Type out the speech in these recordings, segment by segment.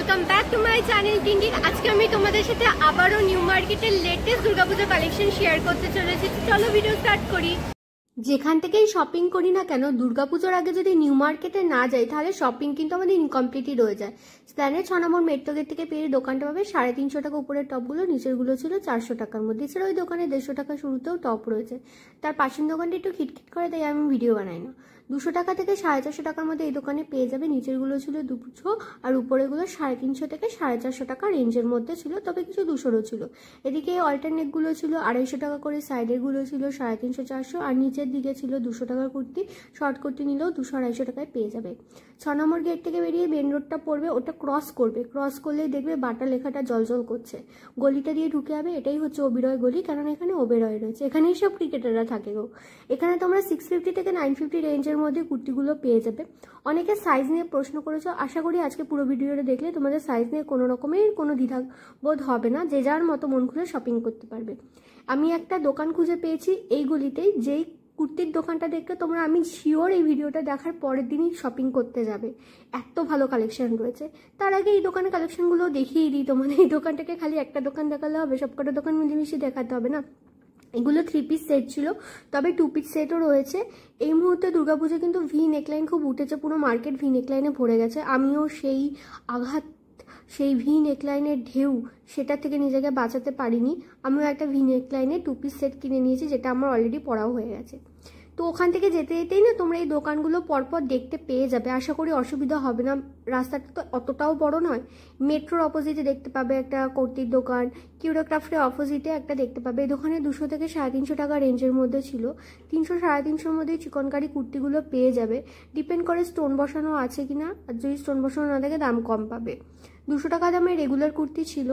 Welcome back to my channel Tintin. আজকে আমি তোমাদের সাথে আবারও নিউ মার্কেটের লেটেস্ট দুর্গাপূজা কালেকশন শেয়ার করতে চলেছি। চলো ভিডিও স্টার্ট করি। যেখান থেকেই শপিং করি না কেন, দুর্গাপুজোর আগে যদি নিউ মার্কেটে না যাই তাহলে শপিং কিন্তু আমাদের ইনকমপ্লিটই রয়ে যায়। স্প্ল্যানেড 6 নম্বর মেট্রো গেট থেকে পেয়ে দোকানটা পাবে 350 টাকা উপরের টপগুলো, নিচেরগুলো ছিল 400 টাকার মধ্যে। এছাড়া ওই দোকানে 150 টাকা শুরুতেও টপ রয়েছে। তার পাশের দোকানটা একটু খিটখিট করে, তাই আমি ভিডিও বানাই না। 200 টাকা থেকে 450 টাকার মধ্যে এই দোকানে পেয়ে যাবে। নিচেরগুলো ছিল 200 আর উপরেগুলো 350 থেকে 450 টাকা রেঞ্জের মধ্যে ছিল, তবে কিছু 200ও ছিল। এদিকে অল্টারনেটগুলো ছিল 250 টাকা করে, সাইডেরগুলো ছিল 350 400, আর নিচের দিকে ছিল 200 টাকার কুর্তি। শর্ট কুর্তি নিলেও 200 250 টাকায় পেয়ে যাবে। 6 নম্বর গেট থেকে বেরিয়ে মেন রোডটা পড়বে, ওটা ক্রস করবে, ক্রস করলেই দেখবে বাটা লেখাটা জলজল করছে। গলিটা দিয়ে ঢুকে যাবে, এটাই হচ্ছে ওবেরয় গলি, কারণ এখানে ওবেরয় রয়েছে। এখানেই সব ক্রিকেটাররা থাকে গো। এখানে তোমরা 650 থেকে 950 রেঞ্জের মধ্যে কুর্তিগুলো পেয়ে যাবে। অনেকে সাইজ নিয়ে প্রশ্ন করেছো, আশা করি আজকে পুরো ভিডিওটা দেখলে তোমাদের সাইজ নিয়ে কোনো রকমের কোনো দ্বিধাবোধ হবে না, যে যার মতো মন খুলে শপিং করতে পারবে। আমি একটা দোকান খুঁজে পেয়েছি এই গলিতেই, যেই কুর্তির দোকানটা দেখতে তোমরা, আমি শিওর এই ভিডিওটা দেখার পরের দিনই শপিং করতে যাবে। এত ভালো কালেকশন রয়েছে। তার আগে এই দোকানের কালেকশনগুলো দেখিয়ে দিই তোমাদের। এই দোকানটাকে খালি একটা দোকান দেখালে হবে, সবকটা দোকান মিলেমিশে দেখাতে হবে না। এগুলো 3 পিস সেট ছিল, তবে 2 পিস সেটও রয়েছে। এই মুহূর্তে দুর্গাপুজো কিন্তু ভি নেকলাইন খুব উঠেছে, পুরো মার্কেট ভি নেকলাইনে ভরে গেছে। আমিও সেই আঘাত, সেই ভি নেকলাইনের ঢেউ, সেটা থেকে নিজেকে বাঁচাতে পারিনি। আমিও একটা ভি নেকলাইনে 2 পিস সেট কিনে নিয়েছি, যেটা আমার অলরেডি পরাও হয়ে গেছে। তো ওখান থেকে যেতে যেতেই না তোমরা এই দোকানগুলো পরপর দেখতে পেয়ে যাবে, আশা করি অসুবিধা হবে না। রাস্তাটা তো অতটাও বড় নয়। মেট্রোর অপোজিটে দেখতে পাবে একটা কুর্তির দোকান, কিউরোক্রাফটের অপোজিটে একটা দেখতে পাবে। এই দোকানে 200 থেকে 350 টাকা রেঞ্জের মধ্যে ছিল। 300 350-এর মধ্যে চিকনকারি কুর্তিগুলো পেয়ে যাবে। ডিপেন্ড করে স্টোন বসানো আছে কিনা, আর যদি স্টোন বসানো না থাকে দাম কম পাবে। 200 টাকা দামের রেগুলার কুর্তি ছিল,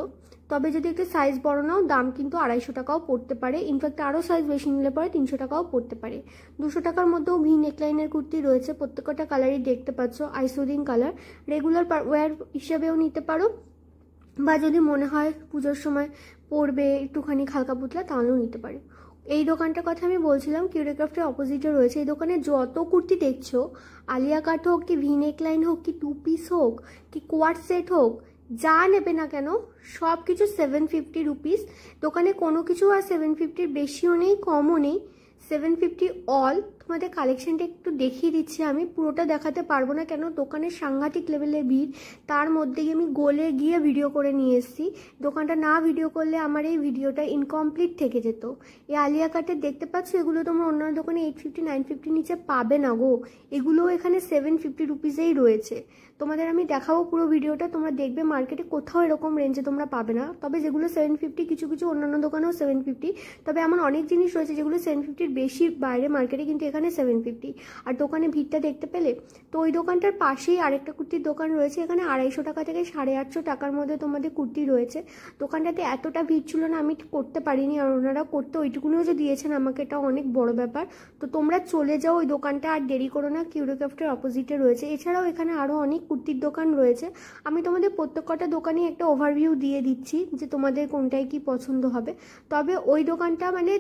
তবে যদি একটু সাইজ বড় নাও দাম কিন্তু 250 টাকাও পড়তে পারে। ইনফ্যাক্ট আরও সাইজ বেশি নিলে পরে 300 টাকাও পড়তে পারে। 200 টাকার মধ্যেও ভি নেকলাইনের কুর্তি রয়েছে, প্রত্যেকটা কালারই দেখতে পাচ্ছ আইসোদিন কালার। রেগুলার ওয়্যার হিসেবেও নিতে পারো, বা যদি মনে হয় পুজোর সময় পরবে একটুখানি হালকা পুতলা, তাহলেও নিতে পারো। এই দোকানটার কথা আমি বলছিলাম, কিউরোক্রাফটের অপোজিটে রয়েছে। এই দোকানে যত কুর্তি দেখছো, আলিয়া কাট হোক কি ভি নেকলাইন হোক কি 2 পিস হোক কি কোয়াড সেট হোক, যা নেবে না কেন সব কিছু 750 রুপিস। দোকানে কোনো কিছু আর 750-র বেশিও নেই কমও নেই, 750 অল। তোমাদের কালেকশনটা একটু দেখিয়ে দিচ্ছি, আমি পুরোটা দেখাতে পারবো না কেন দোকানের সাংঘাতিক লেভেলের ভিড়। তার মধ্যেই আমি গোলে গিয়ে ভিডিও করে নিয়ে এসেছি। দোকানটা না ভিডিও করলে আমার এই ভিডিওটা ইনকমপ্লিট থেকে যেত। এই আলিয়া কাটের দেখতে পাচ্ছ, এগুলো তোমরা অন্যান্য দোকানে 850 950 নিচে পাবে না গো। এগুলোও এখানে 750 রুপিসেই রয়েছে। তোমাদের আমি দেখাবো পুরো ভিডিওটা, তোমরা দেখবে মার্কেটে কোথাও এরকম রেঞ্জে তোমরা পাবে না। তবে যেগুলো 750, কিছু কিছু অন্যান্য দোকানেও 750, তবে এমন অনেক জিনিস রয়েছে যেগুলো 750-র বেশি বাইরে মার্কেটে, কিন্তু এখানে 750। আর দোকানে ভিড়টা দেখতে পেলে তো, ওই দোকানটার পাশেই আরেকটা কুর্তির দোকান রয়েছে। এখানে 250 টাকা থেকে 850 টাকার মধ্যে তোমাদের কুর্তি রয়েছে। দোকানটাতে এতটা ভিড় ছিল না, আমি করতে পারিনি, আর ওনারা করতে ওইটুকুনিও যে দিয়েছেন আমাকে, এটা অনেক বড় ব্যাপার। তো তোমরা চলে যাও ওই দোকানটা, আর দেরি করো না, কিউরোক্রাফটের অপোজিটে রয়েছে। এছাড়াও এখানে আরও অনেক কুর্তির দোকান রয়েছে। আমি তোমাদের প্রত্যেকটা দোকানে একটা ওভারভিউ দিয়ে দিচ্ছি যে তোমাদের কোনটায় কি পছন্দ হবে। তবে ওই দোকানটা মানে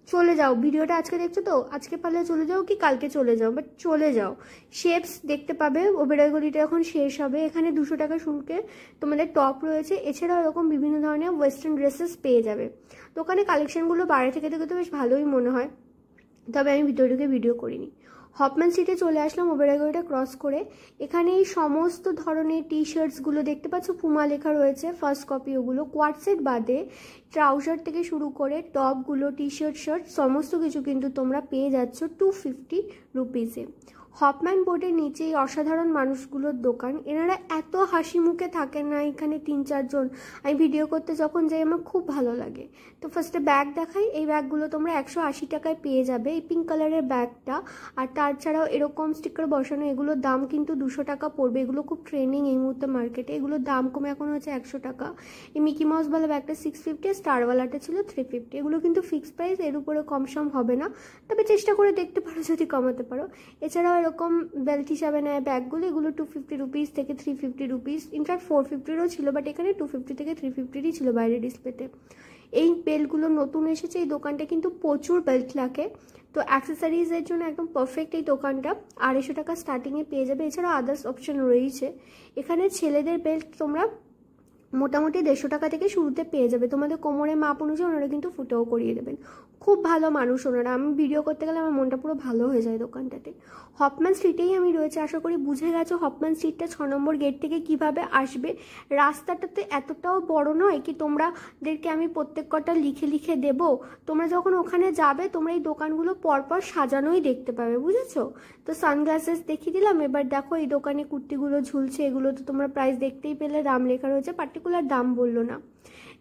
চলে যাও, ভিডিওটা আজকে দেখছো তো, আজকে পারলে চলে যাও কি কালকে চলে যাও, বাট চলে যাও। শেপস দেখতে পাবে, ওবেরয় গলিটা এখন শেষ হবে। এখানে 200 টাকা শুল্কে তোমাদের টপ রয়েছে। এছাড়াও এরকম বিভিন্ন ধরনের ওয়েস্টার্ন ড্রেসেস পেয়ে যাবে। দোকানে কালেকশনগুলো বাইরে থেকে দেখতে বেশ ভালোই মনে হয়, তবে আমি ভিতরে ভিডিও করিনি। হপম্যান সিটে চলে আসলাম ওবেরয় গলিটা ক্রস করে। এখানে এই সমস্ত ধরনের টি শার্টসগুলো দেখতে পাচ্ছ, পুমা লেখা রয়েছে, ফার্স্ট কপি। ওগুলো কোয়াড সেট বাদে ট্রাউজার থেকে শুরু করে টপগুলো, টি শার্ট, শার্ট সমস্ত কিছু কিন্তু তোমরা পেয়ে যাচ্ছ 250 রুপিসে। হপম্যান বোর্ডের নিচে এই অসাধারণ মানুষগুলোর দোকান। এনারা এত হাসি মুখে থাকেন না, এখানে 3-4 জন। আমি ভিডিও করতে যখন যাই আমার খুব ভালো লাগে। তো ফার্স্টে ব্যাগ দেখাই। এই ব্যাগগুলো তোমরা 180 টাকায় পেয়ে যাবে, এই পিঙ্ক কালারের ব্যাগটা। আর তাছাড়াও এরকম স্টিকার বসানো, এগুলোর দাম কিন্তু 200 টাকা পড়বে। এগুলো খুব ট্রেন্ডিং এই মুহূর্তে মার্কেটে। এগুলোর দাম কমে এখন হচ্ছে 100 টাকা। এই মিকি মাউসওয়ালা ব্যাগটা 650, স্টারওয়ালাটা ছিল 350। এগুলো কিন্তু ফিক্সড প্রাইস, এর উপরে কম সম হবে না, তবে চেষ্টা করে দেখতে পারো যদি কমাতে পারো। এছাড়াও এরকম বেল্ট হিসাবে নেয় ব্যাগগুলো, এগুলো 250 রুপিস থেকে 350 রুপিস, ইনফ্যাক্ট 450-রও ছিল, বাট এখানে 250 থেকে 350-ই ছিল বাইরে ডিসপ্লেতে। এই বেল্টগুলো নতুন এসেছে। এই দোকানটা কিন্তু প্রচুর বেল্ট লাগে, তো অ্যাক্সেসরিজের জন্য একদম পারফেক্ট এই দোকানটা। 250 টাকা স্টার্টিংয়ে পেয়ে যাবে। এছাড়াও আদার্স অপশন রয়েছে। এখানে ছেলেদের বেল্ট তোমরা মোটামুটি 150 টাকা থেকে শুরুতে পেয়ে যাবে। তোমাদের কোমরের মাপ অনুযায়ী ওনারা কিন্তু ফুটেও করিয়ে দেবেন। খুব ভালো মানুষ ওনারা, আমি ভিডিও করতে গেলে আমার মনটা পুরো ভালো হয়ে যায় দোকানটাতে। হফম্যান স্ট্রিটেই আমি রয়েছে, আশা করি বুঝে গেছো হফম্যান স্ট্রিটটা 6 নম্বর গেট থেকে কিভাবে আসবে। রাস্তাটাতে এতটাও বড় নয় কি তোমাদেরকে আমি প্রত্যেক কটা লিখে লিখে দেবো। তোমরা যখন ওখানে যাবে তোমরা এই দোকানগুলো পরপর সাজানোই দেখতে পাবে, বুঝেছো? তো সানগ্লাসেস দেখিয়ে দিলাম। এবার দেখো এই দোকানে কুর্তিগুলো ঝুলছে, এগুলো তো তোমরা প্রাইস দেখতেই পেলে, দাম লেখা রয়েছে, পার্টিকুলার দাম বললো না।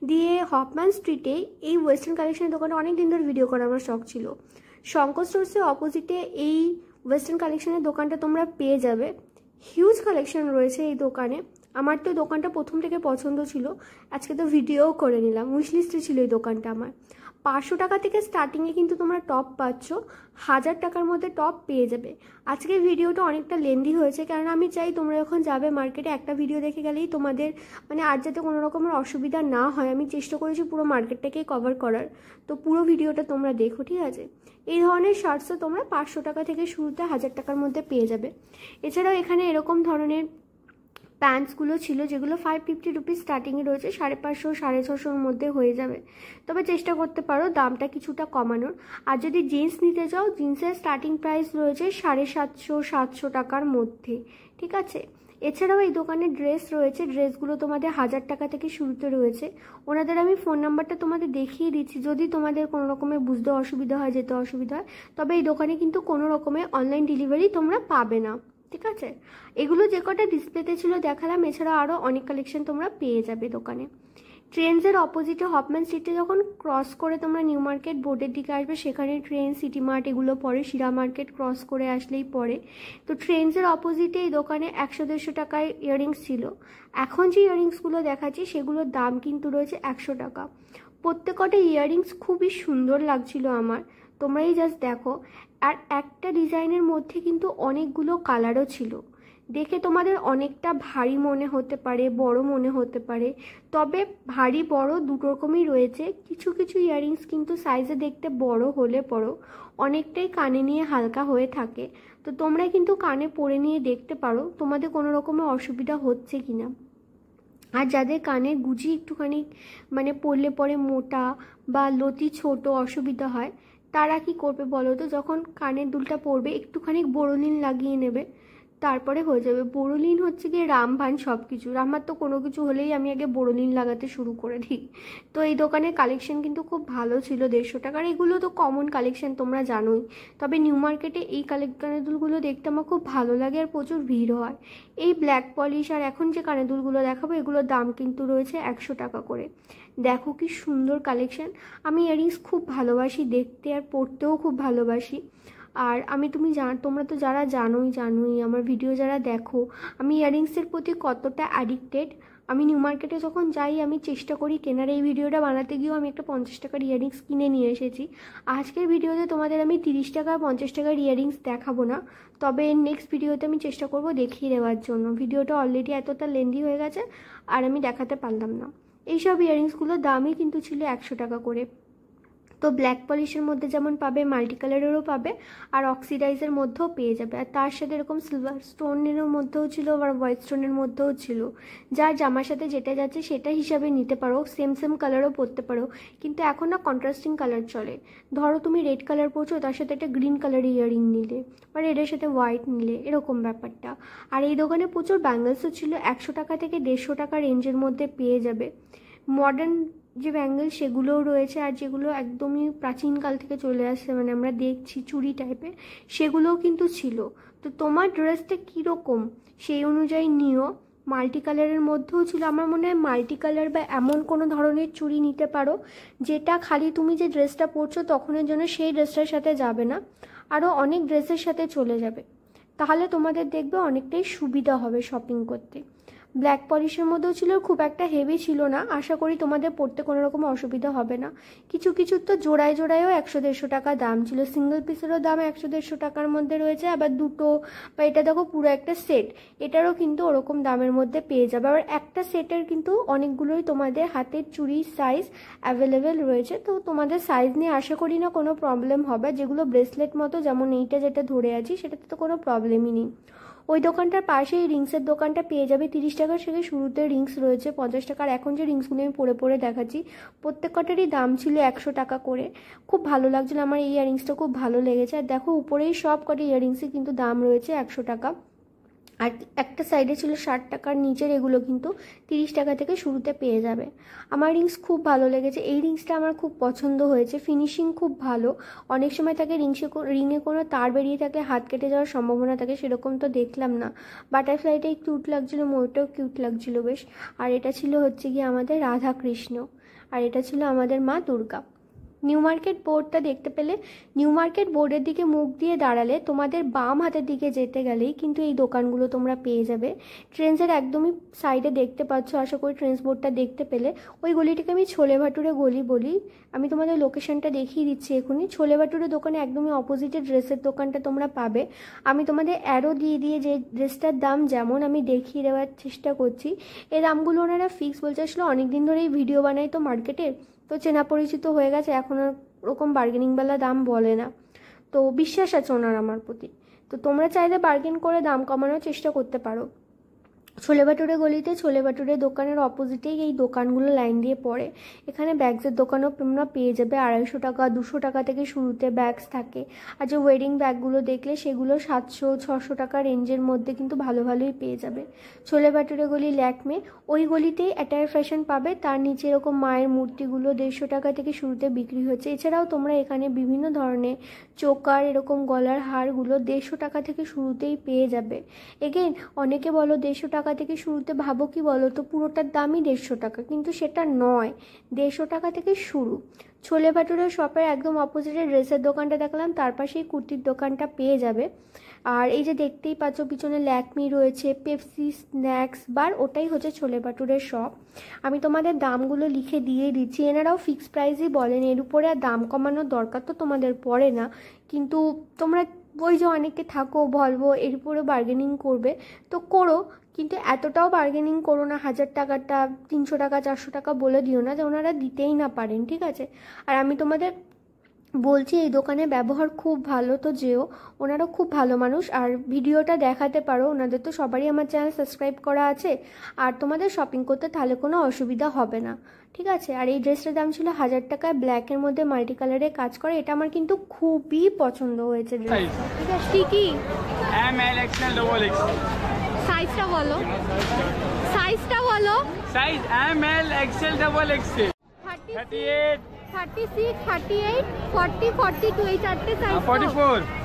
দিয়ে হফম্যান স্ট্রিটে এই ওয়েস্টার্ন কালেকশনের দোকানে অনেক দিন ধরে ভিডিও করার আমার শখ ছিল। শঙ্কর স্টোর্সের অপোজিটে এই ওয়েস্টার্ন কালেকশনের দোকানটা তোমরা পেয়ে যাবে। হিউজ কালেকশন রয়েছে এই দোকানে। আমার তো দোকানটা প্রথম থেকে পছন্দ ছিল, আজকে তো ভিডিওও করে নিলাম। উইশলিস্টে ছিল এই দোকানটা আমার। 500 টাকা থেকে স্টার্টিংয়ে কিন্তু তোমরা টপ পাচ্ছ, 1000 টাকার মধ্যে টপ পেয়ে যাবে। আজকের ভিডিওটা অনেকটা লেন্দি হয়েছে, কারণ আমি চাই তোমরা যখন যাবে মার্কেটে একটা ভিডিও দেখে গেলেই তোমাদের মানে আর যাতে কোনো রকমের অসুবিধা না হয়। আমি চেষ্টা করেছি পুরো মার্কেটটাকেই কভার করার, তো পুরো ভিডিওটা তোমরা দেখো, ঠিক আছে? এই ধরনের শার্টসও তোমরা 500 টাকা থেকে শুরুতে 1000 টাকার মধ্যে পেয়ে যাবে। এছাড়াও এখানে এরকম ধরনের প্যান্টসগুলো ছিল যেগুলো 550 রুপিস স্টার্টিংয়ে রয়েছে, 550 650-র মধ্যে হয়ে যাবে। তবে চেষ্টা করতে পারো দামটা কিছুটা কমানোর। আর যদি জিন্স নিতে চাও, জিন্সের স্টার্টিং প্রাইস রয়েছে 750-700 টাকার মধ্যে, ঠিক আছে? এছাড়াও এই দোকানে ড্রেস রয়েছে, ড্রেসগুলো তোমাদের 1000 টাকা থেকে শুরুতে রয়েছে। ওনাদের আমি ফোন নাম্বারটা তোমাদের দেখিয়ে দিচ্ছি, যদি তোমাদের কোনো রকমের বুঝতে অসুবিধা হয়, যেতে অসুবিধা হয়। তবে এই দোকানে কিন্তু কোনো রকমের অনলাইন ডেলিভারি তোমরা পাবে না, ঠিক আছে? এগুলো যে কটা ডিসপ্লেতে ছিল দেখালাম, এছাড়া আরও অনেক কালেকশন তোমরা পেয়ে যাবে দোকানে। ট্রেন্ডসের অপোজিটে হফম্যান স্ট্রিটে যখন ক্রস করে তোমরা নিউ মার্কেট বোর্ডের দিকে আসবে, সেখানে ট্রেন্ড, সিটি মার্ট এগুলো পরে, শিরা মার্কেট ক্রস করে আসলেই পরে। তো ট্রেন্ডসের অপোজিটে এই দোকানে 100-150 টাকায় ইয়াররিংস ছিল। এখন যে ইয়াররিংসগুলো দেখাচ্ছি সেগুলোর দাম কিন্তু রয়েছে 100 টাকা। প্রত্যেকটা ইয়াররিংস খুবই সুন্দর লাগছিল আমার, তোমরাই জাস্ট দেখো। আর একটা ডিজাইনের মধ্যে কিন্তু অনেকগুলো কালারও ছিল। দেখে তোমাদের অনেকটা ভারী মনে হতে পারে, বড় মনে হতে পারে, তবে ভারী বড় দুটো রকমই রয়েছে। কিছু কিছু ইয়াররিংস কিন্তু সাইজে দেখতে বড় হলে পরও অনেকটাই কানে নিয়ে হালকা হয়ে থাকে। তো তোমরা কিন্তু কানে পরে নিয়ে দেখতে পারো তোমাদের কোনো রকমের অসুবিধা হচ্ছে কিনা। আর যাদের কানের গুজি একটুখানি মানে পরলে পরে মোটা বা লতি ছোট অসুবিধা হয়, তারা কি করবে বলো তো? যখন কানের দুলটা পরবে একটুখানি বোরোলিন লাগিয়ে নেবে, তারপরে হয়ে যাবে। বোরোলিন হচ্ছে গিয়ে রামবান সব কিছু। আমার তো কোনো কিছু হলেই আমি আগে বোরোলিন লাগাতে শুরু করে দিই। তো এই দোকানের কালেকশন কিন্তু খুব ভালো ছিল 150 টাকার। এগুলো তো কমন কালেকশন তোমরা জানোই। তবে নিউ মার্কেটে এই কানের দুলগুলো দেখতে আমার খুব ভালো লাগে, আর প্রচুর ভিড় হয়। এই ব্ল্যাক পলিশ আর এখন যে কানের দুলগুলো দেখাবো এগুলোর দাম কিন্তু রয়েছে 100 টাকা করে। দেখো কি সুন্দর কালেকশন। আমি ইয়াররিংস খুব ভালোবাসি দেখতে, আর পরতেও খুব ভালোবাসি। আর তোমরা তো যারা জানোই আমার ভিডিও যারা দেখো, আমি ইয়াররিংসের প্রতি কতটা অ্যাডিক্টেড। আমি নিউ মার্কেটে যখন যাই আমি চেষ্টা করি কেনার। এই ভিডিওটা বানাতে গিয়েও আমি একটা 50 টাকার ইয়াররিংস কিনে নিয়ে এসেছি। আজকের ভিডিওতে তোমাদের আমি 30 টাকা 50 টাকার ইয়াররিংস দেখাবো না, তবে নেক্সট ভিডিওতে আমি চেষ্টা করব দেখিয়ে দেওয়ার জন্য। ভিডিওটা অলরেডি এতটা লেন্দি হয়ে গেছে আর আমি দেখাতে পারলাম না। এইসব ইয়াররিংসগুলোর দামই কিন্তু ছিল 100 টাকা করে। তো ব্ল্যাক পলিশের মধ্যে যেমন পাবে, মাল্টি কালারেরও পাবে, আর অক্সিডাইজের মধ্যেও পেয়ে যাবে। আর তার সাথে এরকম সিলভার স্টোনের মধ্যেও ছিল, আর হোয়াইট স্টোনের মধ্যেও ছিল। যার জামার সাথে যেটা যাচ্ছে সেটা হিসাবে নিতে পারো, সেম কালারও পরতে পারো। কিন্তু এখন না কন্ট্রাস্টিং কালার চলে। ধরো তুমি রেড কালার পরছো, তার সাথে একটা গ্রিন কালার ইয়াররিং নিলে, বা রেডের সাথে হোয়াইট নিলে, এরকম ব্যাপারটা। আর এই দোকানে প্রচুর ব্যাঙ্গলসও ছিল, 100 টাকা থেকে 150 টাকা রেঞ্জের মধ্যে পেয়ে যাবে। মডার্ন যে ব্যাঙ্গেল সেগুলোও রয়েছে, আর যেগুলো একদমই প্রাচীনকাল থেকে চলে আসছে, মানে আমরা দেখছি চুড়ি টাইপের, সেগুলোও কিন্তু ছিল। তো তোমার ড্রেসটা কীরকম সেই অনুযায়ী নিও। মাল্টি কালারের মধ্যেও ছিল। আমার মনে হয় মাল্টি কালার বা এমন কোনো ধরনের চুড়ি নিতে পারো যেটা খালি তুমি যে ড্রেসটা পরছো তখনের জন্য সেই ড্রেসটার সাথে যাবে না, আরও অনেক ড্রেসের সাথে চলে যাবে। তাহলে তোমাদের দেখবে অনেকটাই সুবিধা হবে শপিং করতে। ব্ল্যাক পলিশের মধ্যেও ছিল, খুব একটা হেভি ছিল না। আশা করি তোমাদের পড়তে কোনো রকম অসুবিধা হবে না। কিছু তো জোড়ায়ও 100-150 টাকা দাম ছিল। সিঙ্গেল পিসেরও দাম 100-150 টাকার মধ্যে রয়েছে। আবার দুটো বা এটা দেখো পুরো একটা সেট, এটারও কিন্তু ওরকম দামের মধ্যে পেয়ে যাবে। আবার একটা সেটের কিন্তু অনেকগুলোই তোমাদের হাতের চুড়ির সাইজ অ্যাভেলেবেল রয়েছে। তো তোমাদের সাইজ নিয়ে আশা করি না কোনো প্রবলেম হবে। যেগুলো ব্রেসলেট মতো, যেমন এইটা যেটা ধরে আছি, সেটাতে তো কোনো প্রবলেমই নেই। ওই দোকানটার পাশেই রিংসের দোকানটা পেয়ে যাবে 30 টাকার থেকে শুরুতে রিংস রয়েছে 50 টাকা। আর এখন যে রিংসগুলো আমি পরে পরে দেখাচ্ছি প্রত্যেক কটারই দাম ছিল 100 টাকা করে। খুব ভালো লাগছিল, আমার এই ইয়াররিংসটা খুব ভালো লেগেছে। আর দেখো উপরেই সব কটা ইয়াররিংসের কিন্তু দাম রয়েছে 100 টাকা। আর একটা সাইডে ছিল 60 টাকার, নিচের এগুলো কিন্তু 30 টাকা থেকে শুরুতে পেয়ে যাবে। আমার রিংস খুব ভালো লেগেছে, এই রিংসটা আমার খুব পছন্দ হয়েছে, ফিনিশিং খুব ভালো। অনেক সময় থাকে রিংয়ে কোনো তার বেরিয়ে থাকলে হাত কেটে যাওয়ার সম্ভাবনা থাকে, সেরকম তো দেখলাম না। বাটারফ্লাইটাই কিউট লাগছিলো, ময়ূরটাও কিউট লাগছিলো বেশ। আর এটা ছিল হচ্ছে গিয়ে আমাদের রাধা কৃষ্ণ, আর এটা ছিল আমাদের মা দুর্গা। নিউ মার্কেট বোর্ডটা দেখতে পেলে, নিউ মার্কেট বোর্ডের দিকে মুখ দিয়ে দাঁড়ালে তোমাদের বাম হাতের দিকে যেতে গেলেই কিন্তু এই দোকানগুলো তোমরা পেয়ে যাবে। ট্রেন্সের একদমই সাইডে দেখতে পাচ্ছ, আশা করি ট্রেন্স বোর্ডটা দেখতে পেলে। ওই গলিটিকে আমি ছোলে ভাটুরে গলি বলি। আমি তোমাদের লোকেশনটা দেখিয়ে দিচ্ছি এখনই। ছোলে ভাটুরে দোকানে একদমই অপোজিটে ড্রেসের দোকানটা তোমরা পাবে। আমি তোমাদের অ্যারো দিয়ে যে ড্রেসটার দাম যেমন আমি দেখিয়ে দেওয়ার চেষ্টা করছি, এই দামগুলো ওনারা ফিক্স বলছে। আসলে অনেকদিন ধরেই ভিডিও বানাই তো মার্কেটে, তো চেনা পরিচিত হয়ে গেছে, এখন আর ওরকম বার্গেনিংওয়ালা দাম বলে না, তো বিশ্বাস আছে ওনার আমার প্রতি। তো তোমরা চাইলে বার্গেন করে দাম কমানোর চেষ্টা করতে পারো। ছোলে ভাটুরে গলিতে ছোলে ভাটুরে দোকানের অপোজিটেই এই দোকানগুলো লাইন দিয়ে পড়ে। এখানে ব্যাগসের দোকানও তোমরা পেয়ে যাবে। 250 টাকা 200 টাকা থেকে শুরুতে ব্যাগস থাকে। আর যে ওয়েডিং ব্যাগগুলো দেখলে সেগুলো 700-600 টাকা রেঞ্জের মধ্যে কিন্তু ভালো ভালোই পেয়ে যাবে। ছোলে ভাটুরে গলি ল্যাকমে, ওই গলিতেই অ্যাটায়ার ফ্যাশন পাবে। তার নিচে এরকম মায়ের মূর্তিগুলো 150 টাকা থেকে শুরুতে বিক্রি হচ্ছে। এছাড়াও তোমরা এখানে বিভিন্ন ধরনের চোকার, এরকম গলার হারগুলো 150 টাকা থেকে শুরুতেই পেয়ে যাবে। এগেন অনেকে বলো 150 টাকা থেকে শুরুতে, ভাবো কি বলো তো পুরোটার দামই 150 টাকা, কিন্তু সেটা নয়, 150 টাকা থেকে শুরু। ছোলে ভাটুরে শপের একদম অপোজিটে ড্রেসের দোকানটা দেখলাম, তার পাশেই কুর্তির দোকানটা পেয়ে যাবে। আর এই যে দেখতেই পাচ্ছ পিছনে ল্যাকমি রয়েছে, পেপসি, স্ন্যাক্স বার, ওটাই হচ্ছে ছোলে ভাটুরের শপ। আমি তোমাদের দামগুলো লিখে দিয়ে দিচ্ছি, এনারাও ফিক্স প্রাইসই বলেন, এর উপরে আর দাম কমানোর দরকার তো তোমাদের পড়ে না। কিন্তু তোমরা ওই যে অনেকে থাকো বলবো এর উপরে বার্গেনিং করবে, তো করো, কিন্তু এতটাও বার্গেনিং করো না। 1000 টাকাটা 300 টাকা 400 টাকা বলে দিও না যে ওনারা দিতেই না পারেন, ঠিক আছে। আর আমি তোমাদের বলছি এই দোকানে ব্যবহার খুব ভালো, তো যেও, ওনারা খুব ভালো মানুষ। আর ভিডিওটা দেখাতে পারো, ওনাদের তো সবারই আমার চ্যানেল সাবস্ক্রাইব করা আছে, আর তোমাদের শপিং করতে তাহলে কোনো অসুবিধা হবে না, ঠিক আছে। আর এই ড্রেসটার দাম ছিল 1000 টাকায়, ব্ল্যাকের মধ্যে মাল্টি কালারে কাজ করে। এটা আমার কিন্তু খুবই পছন্দ হয়েছে ড্রেসটা, ঠিক আছে। ঠিকই ML XL double X সাইজটা বলো, সাইজটা বলো। Size ML XL double XL 38 36 38 40 42, এই চারটে সাইজ।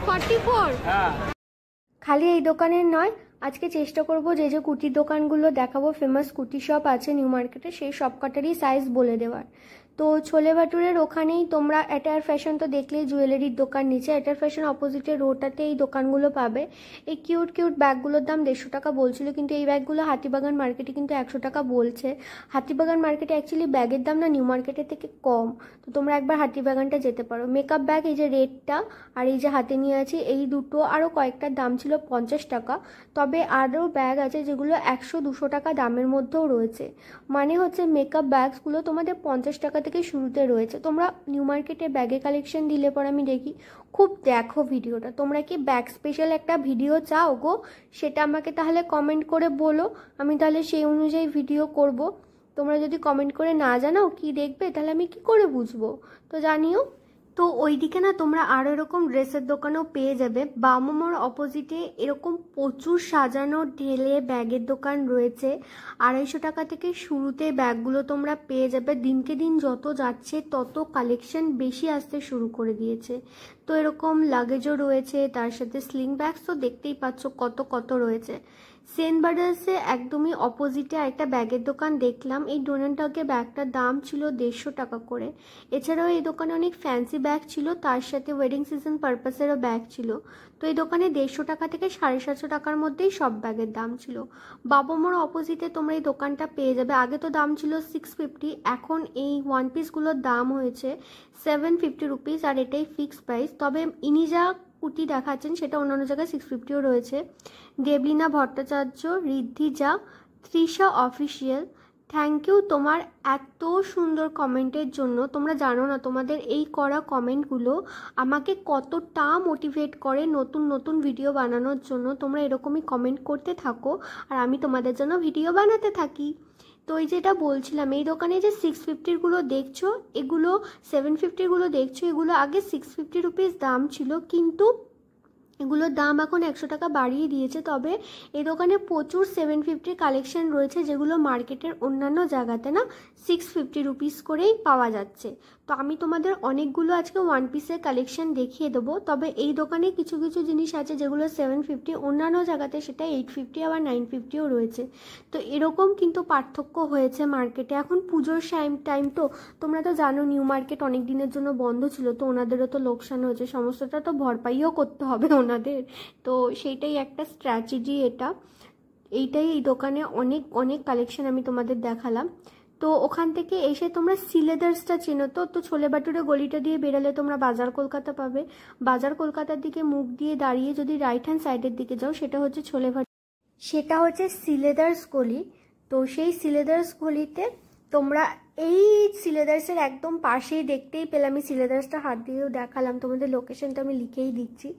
44 হ্যাঁ। খালি এই দোকানের নয়, আজকে চেষ্টা করব যে যে কুর্তির দোকানগুলো দেখাবো, ফেমাস কুর্তি শপ আছে নিউ মার্কেটে, সেই সব কটারই সাইজ বলে দেওয়ার। তো ছোলে ভাটুরের ওখানেই তোমরা অ্যাটায়ার ফ্যাশন তো দেখলেই, জুয়েলারির দোকান নিচে অ্যাটায়ার ফ্যাশন অপোজিটের রোডটাতে এই দোকানগুলো পাবে। এই কিউট কিউট ব্যাগগুলোর দাম 150 টাকা বলছিল, কিন্তু এই ব্যাগগুলো হাতিবাগান মার্কেটে কিন্তু 100 টাকা বলছে। হাতিবাগান মার্কেটে অ্যাকচুয়ালি ব্যাগের দাম না নিউ মার্কেটের থেকে কম, তো তোমরা একবার হাতিবাগানটা যেতে পারো। মেকআপ ব্যাগ এই যে রেডটা আর এই যে হাতে নিয়ে আছি, এই দুটো আরও কয়েকটার দাম ছিল 50 টাকা। তবে আরও ব্যাগ আছে যেগুলো 100-200 টাকা দামের মধ্যেও রয়েছে। মানে হচ্ছে মেকআপ ব্যাগসগুলো তোমাদের 50 টাকা থেকে শুরুতে রয়েছে। তোমরা নিউ মার্কেটে ব্যাগে কালেকশন দিলে পর আমি দেখি খুব দেখো ভিডিওটা। তোমরা কি ব্যাগ স্পেশাল একটা ভিডিও চাও গো, সেটা আমাকে তাহলে কমেন্ট করে বলো, আমি তাহলে সেই অনুযায়ী ভিডিও করব। তোমরা যদি কমেন্ট করে না জানাও কি দেখবে, তাহলে আমি কি করে বুঝবো, তো জানিও। তো ওইদিকে না তোমরা আরও এরকম ড্রেসের দোকানও পেয়ে যাবে। বামোমোর অপোজিটে এরকম প্রচুর সাজানো ঢেলে ব্যাগের দোকান রয়েছে। 250 টাকা থেকে শুরুতে ব্যাগগুলো তোমরা পেয়ে যাবে। দিনকে দিন যত যাচ্ছে তত কালেকশন বেশি আসতে শুরু করে দিয়েছে। তো এরকম লাগেজও রয়েছে, তার সাথে স্লিং ব্যাগস তো দেখতেই পাচ্ছ কত কত রয়েছে। সেন্ট ব্রাদার্সে একদমই অপোজিটে একটা ব্যাগের দোকান দেখলাম। এই ডোনাল্ডকে ব্যাগটার দাম ছিল 150 টাকা করে। এছাড়াও এই দোকানে অনেক ফ্যান্সি ব্যাগ ছিল, তার সাথে ওয়েডিং সিজন পারপাসেরও ব্যাগ ছিল। তো এই দোকানে 150 টাকা থেকে 750 টাকার মধ্যেই সব ব্যাগের দাম ছিল। বাবুমোর অপোজিটে তোমরা এই দোকানটা পেয়ে যাবে। আগে তো দাম ছিল 650, এখন এই ওয়ান পিসগুলোর দাম হয়েছে 750 রুপিস, আর এটাই ফিক্সড প্রাইস। তবে ইনি যা কুর্তি দেখাচ্ছেন সেটা অন্যান্য জায়গায় 650ও রয়েছে। দেবলীনা ভট্টাচার্য, ঋদ্ধি জা, তৃষা অফিসিয়াল, থ্যাংক ইউ তোমার এত সুন্দর কমেন্টের জন্য। তোমরা জানো না তোমাদের এই করা কমেন্টগুলো আমাকে কতটা মোটিভেট করে নতুন নতুন ভিডিও বানানোর জন্য। তোমরা এরকমই কমেন্ট করতে থাকো আর আমি তোমাদের জন্য ভিডিও বানাতে থাকি। তো এই যেটা বলছিলাম, এই দোকানে যে 650গুলো দেখছো, এগুলো 750গুলো দেখছো, এগুলো আগে 650 রুপিস দাম ছিল, কিন্তু এগুলোর দাম এখন 100 টাকা বাড়িয়ে দিয়েছে। তবে এই দোকানে প্রচুর 750 কালেকশন রয়েছে, যেগুলো মার্কেটের অন্যান্য জায়গাতে না 650 রুপিস করেই পাওয়া যাচ্ছে। তো আমি তোমাদের অনেকগুলো আজকে ওয়ান পিসের কালেকশন দেখিয়ে দেবো। তবে এই দোকানে কিছু কিছু জিনিস আছে যেগুলো 750, অন্যান্য জায়গাতে সেটা 850 আবার 950ও রয়েছে। তো এরকম কিন্তু পার্থক্য হয়েছে মার্কেটে। এখন পুজোর টাইম তো তোমরা তো জানো নিউ মার্কেট অনেক দিনের জন্য বন্ধ ছিল, তো ওনাদেরও তো লোকসান হয়েছে, সমস্তটা তো ভরপাইও করতে হবে ওনাদের। তো সেইটাই একটা স্ট্র্যাটেজি এটা। এইটাই এই দোকানে অনেক অনেক কালেকশন আমি তোমাদের দেখালাম। তো ওখান থেকে এসে তোমরা সিলেদার্সটা চেনো তো, তো ছোলে বাটুরে গলিটা দিয়ে বেরালে তোমরা বাজার কলকাতা পাবে। বাজার কলকাতার দিকে মুখ দিয়ে দাঁড়িয়ে যদি রাইট হ্যান্ড সাইডের দিকে যাও, সেটা হচ্ছে ছোলে বাটুরে, সেটা হচ্ছে সিলেদার্স গলি। তো সেই সিলেদার্স গলিতে তোমরা এই সিলেদার্সের একদম পাশেই দেখতেই পেলে, আমি সিলেদার্সটা হাত দিয়েও দেখালাম, তোমাদের লোকেশনটা আমি লিখেই দিচ্ছি।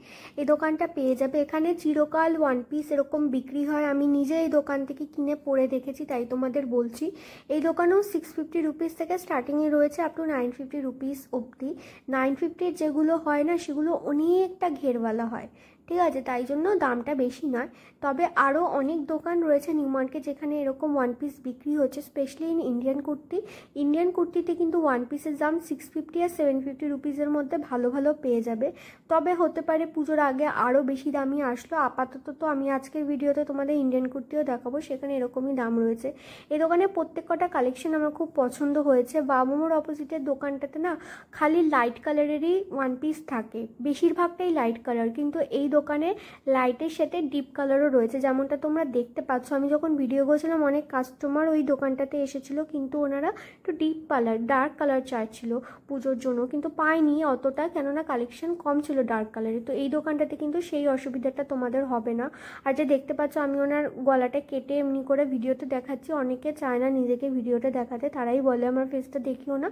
এই দোকানটা পেয়ে যাবে। এখানে চিরকাল ওয়ান পিস এরকম বিক্রি হয়, আমি নিজে এই দোকান থেকে কিনে পরে দেখেছি, তাই তোমাদের বলছি। এই দোকানেও 650 রুপিস থেকে স্টার্টিংয়ে রয়েছে আপ টু 950 রুপিস অবধি। 950 যেগুলো হয় না সেগুলো অনেকটা ঘেরওয়ালা হয়, ঠিক আছে, তাই জন্য দামটা বেশি নয়। তবে আরও অনেক দোকান রয়েছে নিউ মার্কেট যেখানে এরকম ওয়ান পিস বিক্রি হচ্ছে, specially in Indian kurti. Indian কুর্তিতে কিন্তু ওয়ান পিসের দাম 650 আর 750 রুপিসের মধ্যে ভালো ভালো পেয়ে যাবে। তবে হতে পারে পুজোর আগে আরও বেশি দামই আসলো। আপাতত তো আমি আজকের ভিডিওতে তোমাদের ইন্ডিয়ান কুর্তিও দেখাবো, সেখানে এরকমই দাম রয়েছে। এই দোকানে প্রত্যেক কটা কালেকশন আমার খুব পছন্দ হয়েছে। বাবুমোর অপোজিটের দোকানটাতে না খালি লাইট কালারেরই ওয়ান পিস থাকে, বেশিরভাগটাই লাইট কালার, কিন্তু এই দোকানে লাইটের সাথে ডিপ কালারও রয়েছে, যেমনটা তোমরা দেখতে পাচ্ছ। আমি যখন ভিডিও করছিলাম অনেক কাস্টমার ওই দোকানটাতে এসেছিল, কিন্তু ওনারা একটু ডিপ কালার ডার্ক কালার চাইছিল পুজোর জন্য, কিন্তু পাইনি অতটা, কেননা কালেকশন কম ছিল ডার্ক কালারে। তো এই দোকানটাতে কিন্তু সেই অসুবিধাটা তোমাদের হবে না। আর যে দেখতে পাচ্ছ আমি ওনার গলাটা কেটে এমনি করে ভিডিওতে দেখাচ্ছি, অনেকে চায় না নিজেকে ভিডিওতে দেখাতে, তারাই বলে আমার ফেসটা দেখিও না,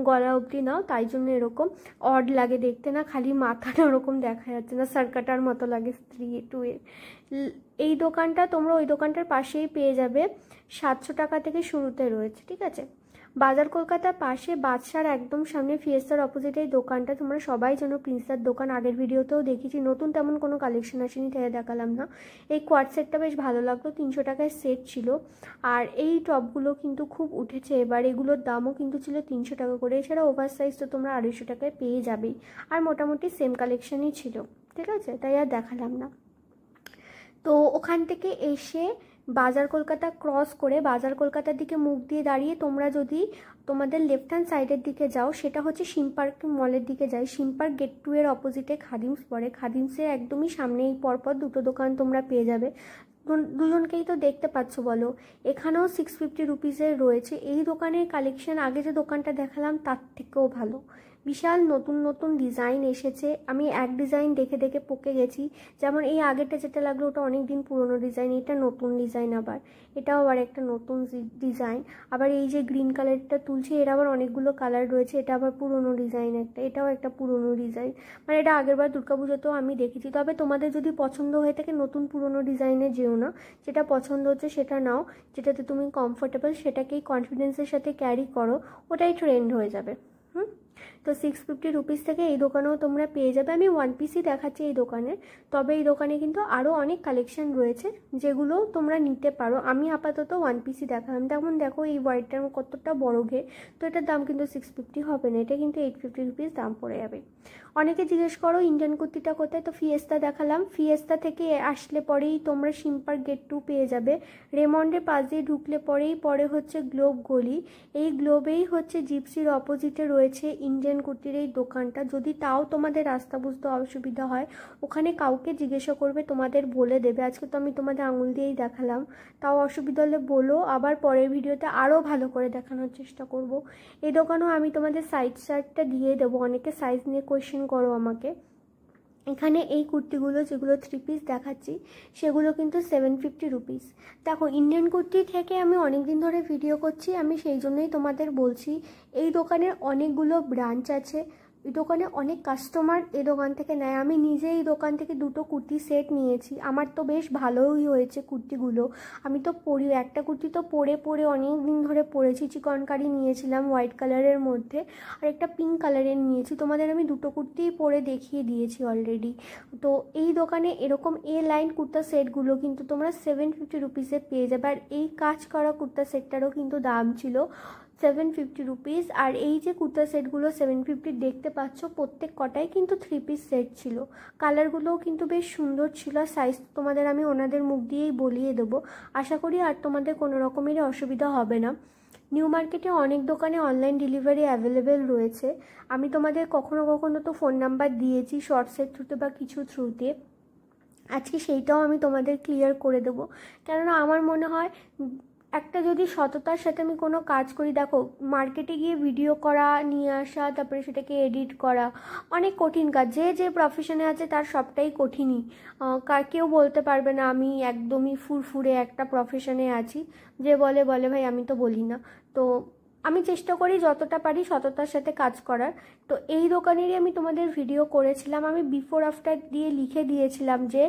গলা অবধি নাও, তাই জন্য এরকম অড লাগে দেখতে, না খালি মাথাটা ওরকম দেখা যাচ্ছে না, সার্কাটার মতো লাগে স্ত্রী টু এর। এই দোকানটা তোমরা ওই দোকানটার পাশেই পেয়ে যাবে, 700 টাকা থেকে শুরুতে রয়েছে, ঠিক আছে। বাজার কলকাতার পাশে বাদশার একদম সামনে ফিয়েস্তার অপোজিটে এই দোকানটা, তোমরা সবাই জানো প্রিন্সের দোকান, আগের ভিডিওতেও দেখেছি। নতুন তেমন কোনো কালেকশন আসেনি তাই দেখালাম না। এই কোয়াড সেটটা বেশ ভালো লাগলো, 300 টাকায় সেট ছিল। আর এই টপগুলো কিন্তু খুব উঠেছে এবার, এগুলোর দামও কিন্তু ছিল 300 টাকা করে। এছাড়া ওভার সাইজ তো তোমরা 250 টাকায় পেয়ে যাবেই, আর মোটামুটি সেম কালেকশনই ছিল, ঠিক আছে, তাই আর দেখালাম না। তো ওখান থেকে এসে বাজার কলকাতা ক্রস করে বাজার কলকাতার দিকে মুখ দিয়ে দাঁড়িয়ে তোমরা যদি তোমাদের লেফট হ্যান্ড সাইডের দিকে যাও, সেটা হচ্ছে সিম পার্ক মলের দিকে যায়। সিম পার্ক গেট 2 এর অপোজিটে খাদিমস পড়ে, খাদিমসের একদমই সামনেই পরপর দুটো দোকান তোমরা পেয়ে যাবে। দুজনকেই তো দেখতে পাচ্ছ বলো, এখানেও 650 রুপিসের রয়েছে। এই দোকানের কালেকশন আগে যে দোকানটা দেখালাম তার থেকেও ভালো, বিশাল নতুন নতুন ডিজাইন এসেছে। আমি এক ডিজাইন দেখে দেখে পকে গেছি, যেমন এই আগেরটা যেটা লাগলো ওটা অনেক দিন পুরনো ডিজাইন, এটা নতুন ডিজাইন, আবার এটাও আবার একটা নতুন ডিজাইন। আবার এই যে গ্রিন কালারটা তুলছে এর আবার অনেকগুলো কালার রয়েছে, এটা আবার পুরনো ডিজাইন একটা, এটাও একটা পুরনো ডিজাইন, মানে এটা আগেরবার দুর্গাপুজোতেও আমি দেখেছি। তবে তোমাদের যদি পছন্দ হয়ে থাকে নতুন পুরনো ডিজাইনে যেও না, যেটা পছন্দ হচ্ছে সেটা নাও, যেটাতে তুমি কমফোর্টেবল সেটাকেই কনফিডেন্সের সাথে ক্যারি করো, ওটাই ট্রেন্ড হয়ে যাবে। তো 650 রুপিস থেকে এই দোকানেও তোমরা পেয়ে যাবে। আমি ওয়ান পিসই দেখাচ্ছি এই দোকানে, তবে এই দোকানে কিন্তু আরও অনেক কালেকশন রয়েছে যেগুলো তোমরা নিতে পারো। আমি আপাতত ওয়ান পিসই দেখালাম। তেমন দেখো এই হোয়াইটটার কতটা বড় ঘে, তো এটার দাম কিন্তু 650 হবে না, এটা কিন্তু 850 রুপিস দাম পড়ে যাবে। অনেকে জিজ্ঞেস করো ইন্ডিয়ান কুর্তিটা কোথায়, তো ফিয়েস্তা দেখালাম। ফিয়েস্তা থেকে আসলে পরেই তোমরা সিম পার্ক গেট 2 পেয়ে যাবে। রেমন্ডের পাশ দিয়ে ঢুকলে পরে হচ্ছে গ্লোব গলি, এই গ্লোবেই হচ্ছে জিপসির অপোজিটে রয়েছে ইন্ডিয়ান কুর্তির এই দোকানটা। যদি তাও তোমাদের রাস্তা বুঝতে অসুবিধা হয়, ওখানে কাউকে জিজ্ঞাসা করবে, তোমাদের বলে দেবে। আজকে তো আমি তোমাদের আঙুল দিয়েই দেখালাম, তাও অসুবিধা হলে বলো, আবার পরের ভিডিওতে আরও ভালো করে দেখানোর চেষ্টা করব। এই দোকানেও আমি তোমাদের সাইজ চার্টটা দিয়ে দেবো, অনেকে সাইজ নিয়ে কোয়েশ্চেন করো আমাকে। এখানে এই কুর্তিগুলো যেগুলো 3 পিস দেখাচ্ছি সেগুলো কিন্তু 750 রুপিস। দেখো ইন্ডিয়ান কুর্তি থেকে আমি অনেক দিন ধরে ভিডিও করছি, আমি সেই জন্যই তোমাদের বলছি এই দোকানের অনেকগুলো ব্রাঞ্চ আছে, এই দোকানে অনেক কাস্টমার এই দোকান থেকে নেয়। আমি নিজে এই দোকান থেকে 2টো কুর্তি সেট নিয়েছি, আমার তো বেশ ভালোই হয়েছে কুর্তিগুলো। আমি তো পরি, একটা কুর্তি তো পরে পরে অনেক দিন ধরে পরেছি। চিকনকারি নিয়েছিলাম হোয়াইট কালারের মধ্যে, আর একটা পিঙ্ক কালারের নিয়েছি। তোমাদের আমি 2টো কুর্তিই পরে দেখিয়ে দিয়েছি অলরেডি। তো এই দোকানে এরকম এ লাইন কুর্তা সেটগুলো কিন্তু তোমরা 750 রুপিসে পেয়ে যাবে। আর এই কাজ করা কুর্তা সেটটারও কিন্তু দাম ছিল 750 রুপিস। আর এই যে কুর্তা সেটগুলো 750 দেখতে পাচ্ছ, প্রত্যেক কটাই কিন্তু 3 পিস সেট ছিল। কালারগুলোও কিন্তু বেশ সুন্দর ছিল। সাইজ তোমাদের আমি ওনাদের মুখ দিয়েই বলিয়ে দেবো। আশা করি আর তোমাদের কোনো রকমেরই অসুবিধা হবে না। নিউ মার্কেটে অনেক দোকানে অনলাইন ডেলিভারি অ্যাভেলেবেল রয়েছে। আমি তোমাদের কখনো কখনো তো ফোন নাম্বার দিয়েছি শর্টসের থ্রুতে বা কিছু থ্রুতে, আজকে সেইটাও আমি তোমাদের ক্লিয়ার করে দেবো। কেননা আমার মনে হয় একটা যদি সততার সাথে আমি কোনো কাজ করি, দেখো মার্কেটে গিয়ে ভিডিও করা, নিয়ে আসা, তারপরে সেটাকে এডিট করা অনেক কঠিন কাজ। যে যে প্রফেশনে আছে তার সবটাই কঠিনই। কেউ বলতে পারবে না আমি একদমই ফুরফুরে একটা প্রফেশনে আছি। যে বলে বলে ভাই, আমি তো বলি না। তো আমি চেষ্টা করি যতটা পারি সততার সাথে কাজ করার। তো এই দোকানেরই আমি তোমাদের ভিডিও করেছিলাম, আমি বিফোর আফটার দিয়ে লিখে দিয়েছিলাম যে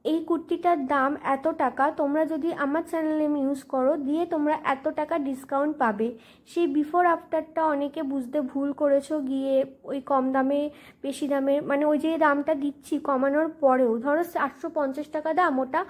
এই কুর্তিটার দাম এত টাকা, তোমরা যদি আমার চ্যানেল নেম ইউজ করো দিয়ে তোমরা এত টাকা ডিসকাউন্ট পাবে। সেই বিফোর আফটারটা অনেকে বুঝতে ভুল করেছো, গিয়ে ওই কম দামে বেশি দামে, মানে ওই যে দামটা দিচ্ছি কমানোর পরেও, ধরো 850 টাকা দাম, ওটা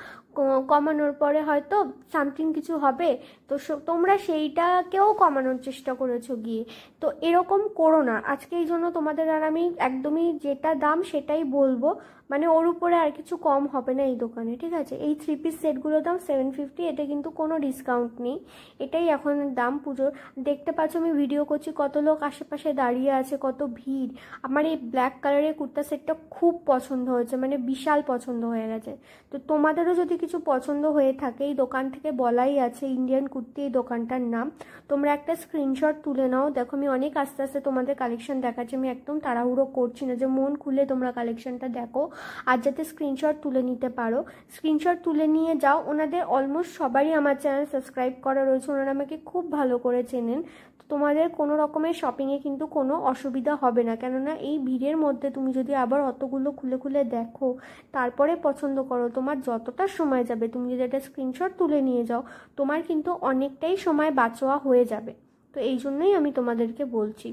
কমানোর পরে হয়তো সামথিং কিছু হবে, তো তোমরা সেইটাকেও কমানোর চেষ্টা করেছো গিয়ে। তো এরকম করো না। আজকে এই জন্য তোমাদের আর আমি একদমই যেটা দাম সেটাই বলবো, মানে ওর উপরে আর কিছু কম হবে না এই দোকানে, ঠিক আছে। এই 3 পিস সেটগুলোর দাম 750, এতে কিন্তু কোনো ডিসকাউন্ট নেই, এটাই এখন দাম পুজোর। দেখতে পাচ্ছ আমি ভিডিও করছি, কত লোক আশেপাশে দাঁড়িয়ে আছে, কত ভিড়। আমার এই ব্ল্যাক কালারের কুর্তা সেটটা খুব পছন্দ হয়েছে, মানে বিশাল পছন্দ হয়ে গেছে। তো তোমাদেরও যদি কিছু পছন্দ হয়ে থাকে, এই দোকান থেকে বলাই আছে ইন্ডিয়ান কুর্তি এই দোকানটার নাম, তোমরা একটা স্ক্রিনশট তুলে নাও। দেখো আমি অনেক আস্তে আস্তে তোমাদের কালেকশন দেখাচ্ছি, আমি একদম তাড়াহুড়ো করছি না যে মন খুলে তোমরা কালেকশনটা দেখো, আর যাতে স্ক্রিনশট তুলে নিতে পারো। স্ক্রিনশট তুলে নিয়ে যাও। ওনাদের অলমোস্ট সবারই আমার চ্যানেল সাবস্ক্রাইব করা রয়েছে, ওনারা আমাকে খুব ভালো করে চেনেন। তোমাদের কোনো রকমের শপিংয়ে কিন্তু কোনো অসুবিধা হবে না, কেননা এই ভিড়ের মধ্যে তুমি যদি আবার অতগুলো খুলে খুলে দেখো তারপরে পছন্দ করো, তোমার যতটা সময় যাবে, তুমি যদি একটা স্ক্রিনশট তুলে নিয়ে যাও তোমার কিন্তু অনেকটাই সময় বাঁচোয়া হয়ে যাবে। তো এই জন্যই আমি তোমাদেরকে বলছি।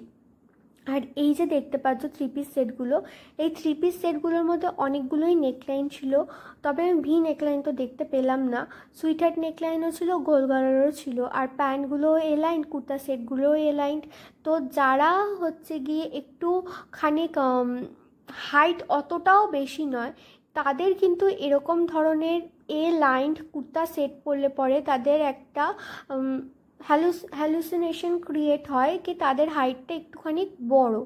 আর এই যে দেখতে পাচ্ছ 3 পিস সেটগুলো, এই 3 পিস সেটগুলোর মধ্যে অনেকগুলোই নেকলাইন ছিল, তবে আমি ভি নেকলাইন তো দেখতে পেলাম না। সুইট হার্ট নেকলাইনও ছিল, গোল গলারও ছিল, আর প্যান্টগুলো এ লাইন, কুর্তা সেটগুলোও এ লাইন। তো যারা হচ্ছে গিয়ে একটু খানিক হাইট অতটাও বেশি নয়, তাদের কিন্তু এরকম ধরনের এ লাইন কুর্তা সেট পরলে পরে তাদের একটা হ্যালুসিনেশন ক্রিয়েট হয় কি তাদের হাইটটা একটুখানি বড়।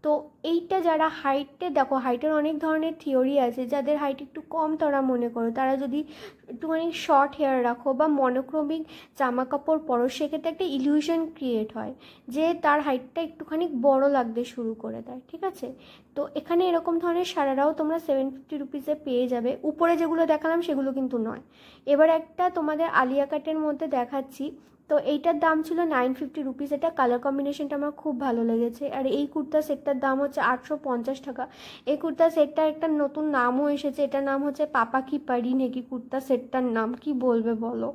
তো এইটা যারা হাইটে, দেখো হাইটের অনেক ধরনের থিওরি আছে, যাদের হাইট একটু কম তারা মনে করো, তারা যদি একটুখানি শর্ট হেয়ার রাখো বা মনোক্রমিক জামা কাপড় পরো, সেক্ষেত্রে একটা ইলিউশন ক্রিয়েট হয় যে তার হাইটটা একটুখানি বড় লাগতে শুরু করে দেয়, ঠিক আছে। তো এখানে এরকম ধরনের সারারাও তোমরা 750 রুপিসে পেয়ে যাবে। উপরে যেগুলো দেখালাম সেগুলো কিন্তু নয়। এবার একটা তোমাদের আলিয়া কাটের মধ্যে দেখাচ্ছি, তো এইটার দাম ছিল 950 রুপিস। এটা কালার কম্বিনেশনটা আমার খুব ভালো লেগেছে। আর এই কুর্তা সেটটার দাম হচ্ছে 850 টাকা। এই কুর্তা সেটটার একটা নতুন নামও এসেছে, এটার নাম হচ্ছে পাপা কি পারি নাকি কুর্তা সেটটার নাম, কি বলবে বলো।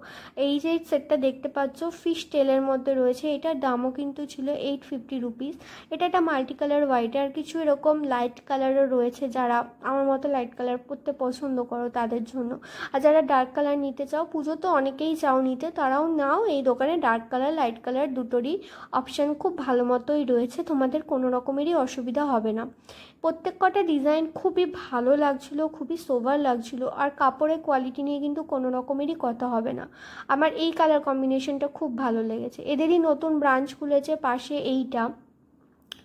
এই যে সেটটা দেখতে পাচ্ছ ফিশ টেলের মধ্যে রয়েছে, এটার দামও কিন্তু ছিল 850 রুপিস। এটা একটা মাল্টি কালার হোয়াইট, আর কিছু এরকম লাইট কালারও রয়েছে, যারা আমার মতো লাইট কালার পরতে পছন্দ করো তাদের জন্য। আর যারা ডার্ক কালার নিতে চাও, পুজো তো অনেকেই চাও নিতে, তারাও নাও। এই দোকানে ডার্ক কালার লাইট কালার দুটোরই অপশান খুব ভালো মতোই রয়েছে, তোমাদের কোনো রকমেরই অসুবিধা হবে না। প্রত্যেক কটা ডিজাইন খুবই ভালো লাগছিল, খুবই সোভার লাগছিল, আর কাপড়ের কোয়ালিটি নিয়ে কিন্তু কোনো রকমেরই কথা হবে না। আমার এই কালার কম্বিনেশনটা খুব ভালো লেগেছে। এদেরই নতুন ব্রাঞ্চ খুলেছে পাশে এইটা,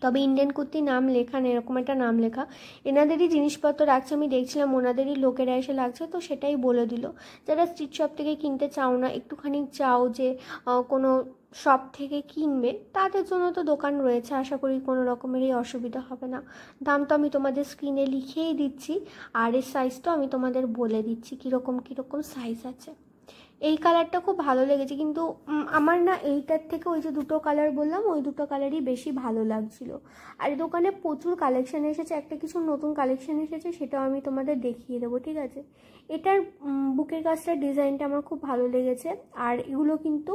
তো তবে ইন্ডিয়ান কুর্তি নাম লেখা না, এরকম একটা নাম লেখা। এনাদেরই জিনিসপত্র রাখছে, আমি দেখছিলাম ওনাদেরই লোকেরা এসে লাগছে, তো সেটাই বলে দিল। যারা স্ট্রিট শপ থেকে কিনতে চাও না, একটুখানি চাও যে কোনো শপ থেকে কিনবে, তাদের জন্য তো দোকান রয়েছে, আশা করি কোনো রকমেরই অসুবিধা হবে না। দাম তো আমি তোমাদের স্ক্রিনে লিখেই দিচ্ছি, আর এর সাইজটাও আমি তোমাদের বলে দিচ্ছি কীরকম সাইজ আছে। এই কালারটা খুব ভালো লেগেছে, কিন্তু আমার না এইটার থেকে ওই যে দুটো কালার বললাম, ওই দুটো কালারই বেশি ভালো লাগছিল। আর এই দোকানে প্রচুর কালেকশান এসেছে, একটা কিছু নতুন কালেকশান এসেছে, সেটাও আমি তোমাদের দেখিয়ে দেবো, ঠিক আছে। এটার বুকের কাজটার ডিজাইনটা আমার খুব ভালো লেগেছে, আর এগুলো কিন্তু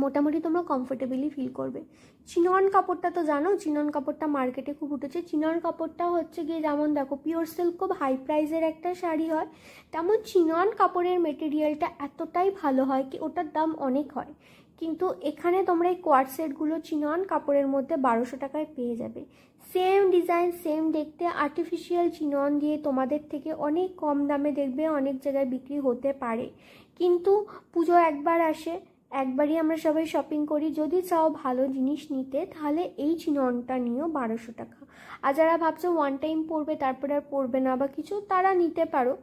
মোটামুটি তোমরা কমফোর্টেবলি ফিল করবে। চিনন কাপড়টা তো জানো, চিনন কাপড়টা মার্কেটে খুব উঠেছে। চিনন কাপড়টা হচ্ছে গিয়ে যেমন দেখো পিওর সিল্ক খুব হাই প্রাইসের একটা শাড়ি হয়, তেমন চিনন কাপড়ের মেটেরিয়ালটা এতটাই ভালো হয় কি ওটার দাম অনেক হয়, কিন্তু এখানে তোমরা এই কোয়ার্ড সেটগুলো চিনন কাপড়ের মধ্যে 1200 টাকায় পেয়ে যাবে। সেম ডিজাইন, সেম দেখতে, আর্টিফিশিয়াল চিনন দিয়ে তোমাদের থেকে অনেক কম দামে দেখবে অনেক জায়গায় বিক্রি হতে পারে, কিন্তু পুজো একবার আসে, একবারই আমরা সবাই শপিং করি। যদি চাও ভালো জিনিস নিতে, তাহলে এই চিননটা নিও 1200 টাকা। আর যারা ভাবছো ওয়ান টাইম পরবে তারপরে আর পরবে না বা কিছু, তারা নিতে পারো,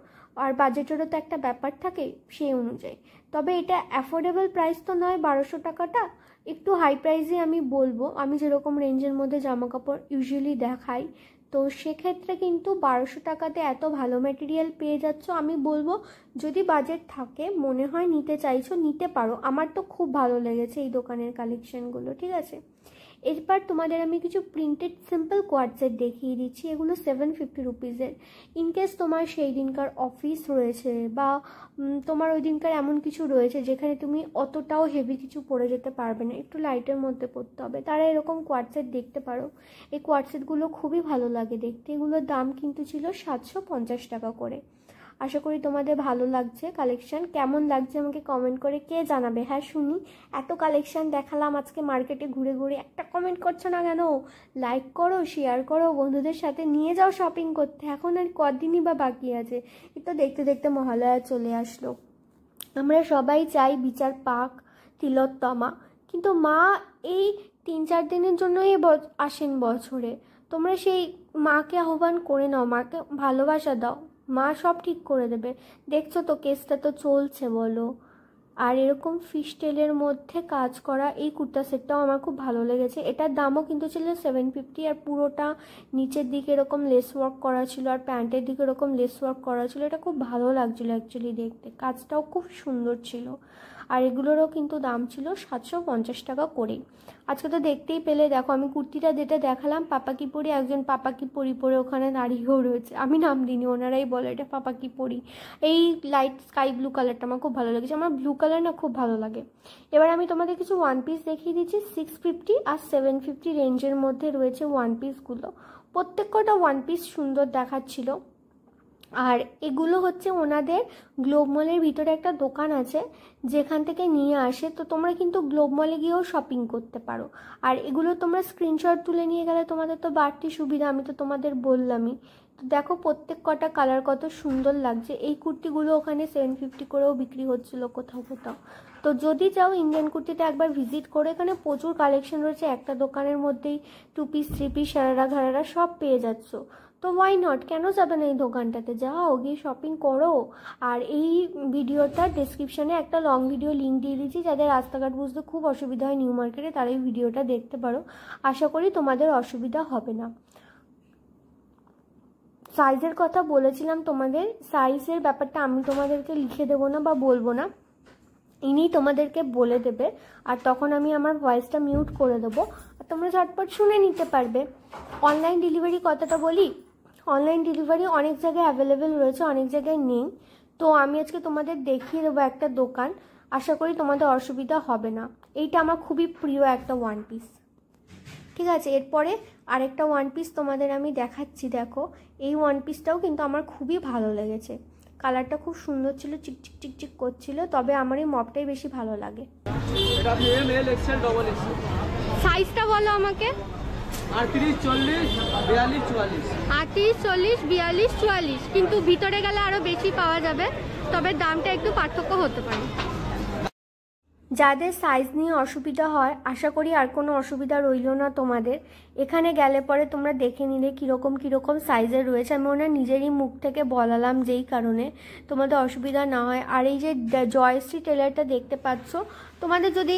আর বাজেটেরও তো একটা ব্যাপার থাকে সেই অনুযায়ী। তবে এটা অ্যাফোর্ডেবল প্রাইস তো নয় 1200 টাকাটা, একটু হাই প্রাইসে আমি বলবো। আমি যেরকম রেঞ্জের মধ্যে জামা কাপড় ইউজুয়ালি দেখাই, তো সেক্ষেত্রে কিন্তু 1200 টাকাতে এত ভালো ম্যাটেরিয়াল পেয়ে যাচ্ছ। আমি বলবো যদি বাজেট থাকে, মনে হয় নিতে চাইছো, নিতে পারো। আমার তো খুব ভালো লেগেছে এই দোকানের কালেকশনগুলো, ঠিক আছে। এরপর তোমাদের আমি কিছু প্রিন্টেড সিম্পল কোয়ার্ড সেট দেখিয়ে দিচ্ছি, এগুলো 750 রুপিসের। ইনকেস তোমার সেই দিনকার অফিস রয়েছে বা তোমার ওই দিনকার এমন কিছু রয়েছে যেখানে তুমি অতটাও হেভি কিছু পরে যেতে পারবে না, একটু লাইটের মধ্যে পরতে হবে, তারা এরকম কোয়ার্ড সেট দেখতে পারো। এই কোয়ার্ড সেটগুলো খুবই ভালো লাগে দেখতে, এগুলোর দাম কিন্তু ছিল 750 টাকা করে। আশা করি তোমাদের ভালো লাগছে কালেকশন। কেমন লাগছে আমাকে কমেন্ট করে কে জানাবে। হ্যাঁ শুনি, এত কালেকশন দেখালাম আজকে মার্কেটে ঘুরে ঘুরে, একটা কমেন্ট করছো না কেন? লাইক করো, শেয়ার করো, বন্ধুদের সাথে নিয়ে যাও শপিং করতে। এখন আর কদিনই বা বাকি আছে, এটা দেখতে দেখতে মহালয়া চলে আসলো। আমরা সবাই চাই বিচার পাক, তিলোত্তমা, কিন্তু মা এই 3-4 দিনের জন্যই আসেন বছরে। তোমরা সেই মাকে আহ্বান করে নাও, মাকে ভালোবাসা দাও, মা সব ঠিক করে দেবে। দেখছো তো কেসটা তো চলছে বলো। আর এরকম ফিশ টেলের মধ্যে কাজ করা এই কুর্তা সেটটাও আমার খুব ভালো লেগেছে। এটার দামও কিন্তু ছিল 750, আর পুরোটা নিচের দিকে এরকম লেস ওয়ার্ক করা ছিল, আর প্যান্টের দিকে এরকম লেস ওয়ার্ক করা ছিল। এটা খুব ভালো লাগছিল অ্যাকচুয়ালি দেখতে, কাজটাও খুব সুন্দর ছিল। আর এগুলোরও কিন্তু দাম ছিল 750 টাকা করে। আজকে তো দেখতেই পেলে, দেখো আমি কুর্তিটা যেটা দেখালাম পাপাকি পরি, একজন পাপাকি পরি পরে ওখানে দাঁড়িয়েও রয়েছে। আমি নাম দিইনি, ওনারাই বলে এটা পাপাকি পরি। এই লাইট স্কাই ব্লু কালারটা আমার খুব ভালো লেগেছে, আমার ব্লু কালার না খুব ভালো লাগে। এবার আমি তোমাদের কিছু ওয়ান পিস দেখিয়ে দিচ্ছি। 650 আর 750 রেঞ্জের মধ্যে রয়েছে ওয়ান পিসগুলো। প্রত্যেক কটা ওয়ান পিস সুন্দর দেখাচ্ছিল। আর এগুলো হচ্ছে ওনাদের গ্লোব মলের ভিতরে একটা দোকান আছে যেখান থেকে নিয়ে আসে, তো তোমরা কিন্তু গ্লোব মলে গিয়েও শপিং করতে পারো। আর এগুলো তোমরা স্ক্রিনশট তুলে নিয়ে গেলে তোমাদের তো বাড়তি সুবিধা, আমি তো তোমাদের বললামই। তো দেখো প্রত্যেক কটা কালার কত সুন্দর লাগছে। এই কুর্তিগুলো ওখানে 750 করেও বিক্রি হচ্ছিল কোথাও কোথাও। তো যদি চাও ইন্ডিয়ান কুর্তিটা একবার ভিজিট করে, এখানে প্রচুর কালেকশন রয়েছে, একটা দোকানের মধ্যেই 2 পিস 3 পিস সারারা ঘাড়ারা সব পেয়ে যাচ্ছ। তো ওয়াই নট, কেন যাবে না এই দোকানটাতে, যাও গিয়ে শপিং করো। আর এই ভিডিওটার ডেসক্রিপশানে একটা লং ভিডিও লিঙ্ক দিয়ে দিচ্ছি, যাদের রাস্তাঘাট বুঝতে খুব অসুবিধা হয় নিউ মার্কেটে, তারা এই ভিডিওটা দেখতে পারো। আশা করি তোমাদের অসুবিধা হবে না। সাইজের কথা বলেছিলাম তোমাদের, সাইজের ব্যাপারটা আমি তোমাদেরকে লিখে দেবো না বা বলবো না, ইনি তোমাদেরকে বলে দেবে। আর তখন আমি আমার ভয়েসটা মিউট করে দেবো, আর তোমরা ঝটপট শুনে নিতে পারবে। অনলাইন ডেলিভারি কথাটা বলি, অনলাইন ডেলিভারি অনেক জায়গায় অ্যাভেলেবেল রয়েছে, অনেক জায়গায় নেই। তো আমি আজকে তোমাদের দেখিয়ে দেবো একটা দোকান, আশা করি তোমাদের অসুবিধা হবে না। এইটা আমার খুবই প্রিয় একটা ওয়ান পিস, ঠিক আছে। এরপরে আরেকটা ওয়ান পিস তোমাদের আমি দেখাচ্ছি, দেখো এই ওয়ান পিসটাও কিন্তু আমার খুবই ভালো লেগেছে। কালারটা খুব সুন্দর ছিল, চিকচিক চিকচিক করছিল, তবে আমার এই মপটাই বেশি ভালো লাগে। সাইজটা বলো আমাকে। 38, 40, 42, 44। 38, 40, 42, 44, কিন্তু ভিতরে গেলে আরো বেশি পাওয়া যাবে, তবে দামটা একটু পার্থক্য হতে পারে। যাদের সাইজ নিয়ে অসুবিধা হয় আশা করি আর কোনো অসুবিধা রইল না তোমাদের। এখানে গেলে পরে তোমরা দেখে নিলে কীরকম কীরকম সাইজের রয়েছে। আমি ওনার নিজেরই মুখ থেকে বলালাম যেই কারণে তোমাদের অসুবিধা না হয়। আর এই যে জয়শ্রী টেলারটা দেখতে পাচ্ছ, তোমাদের যদি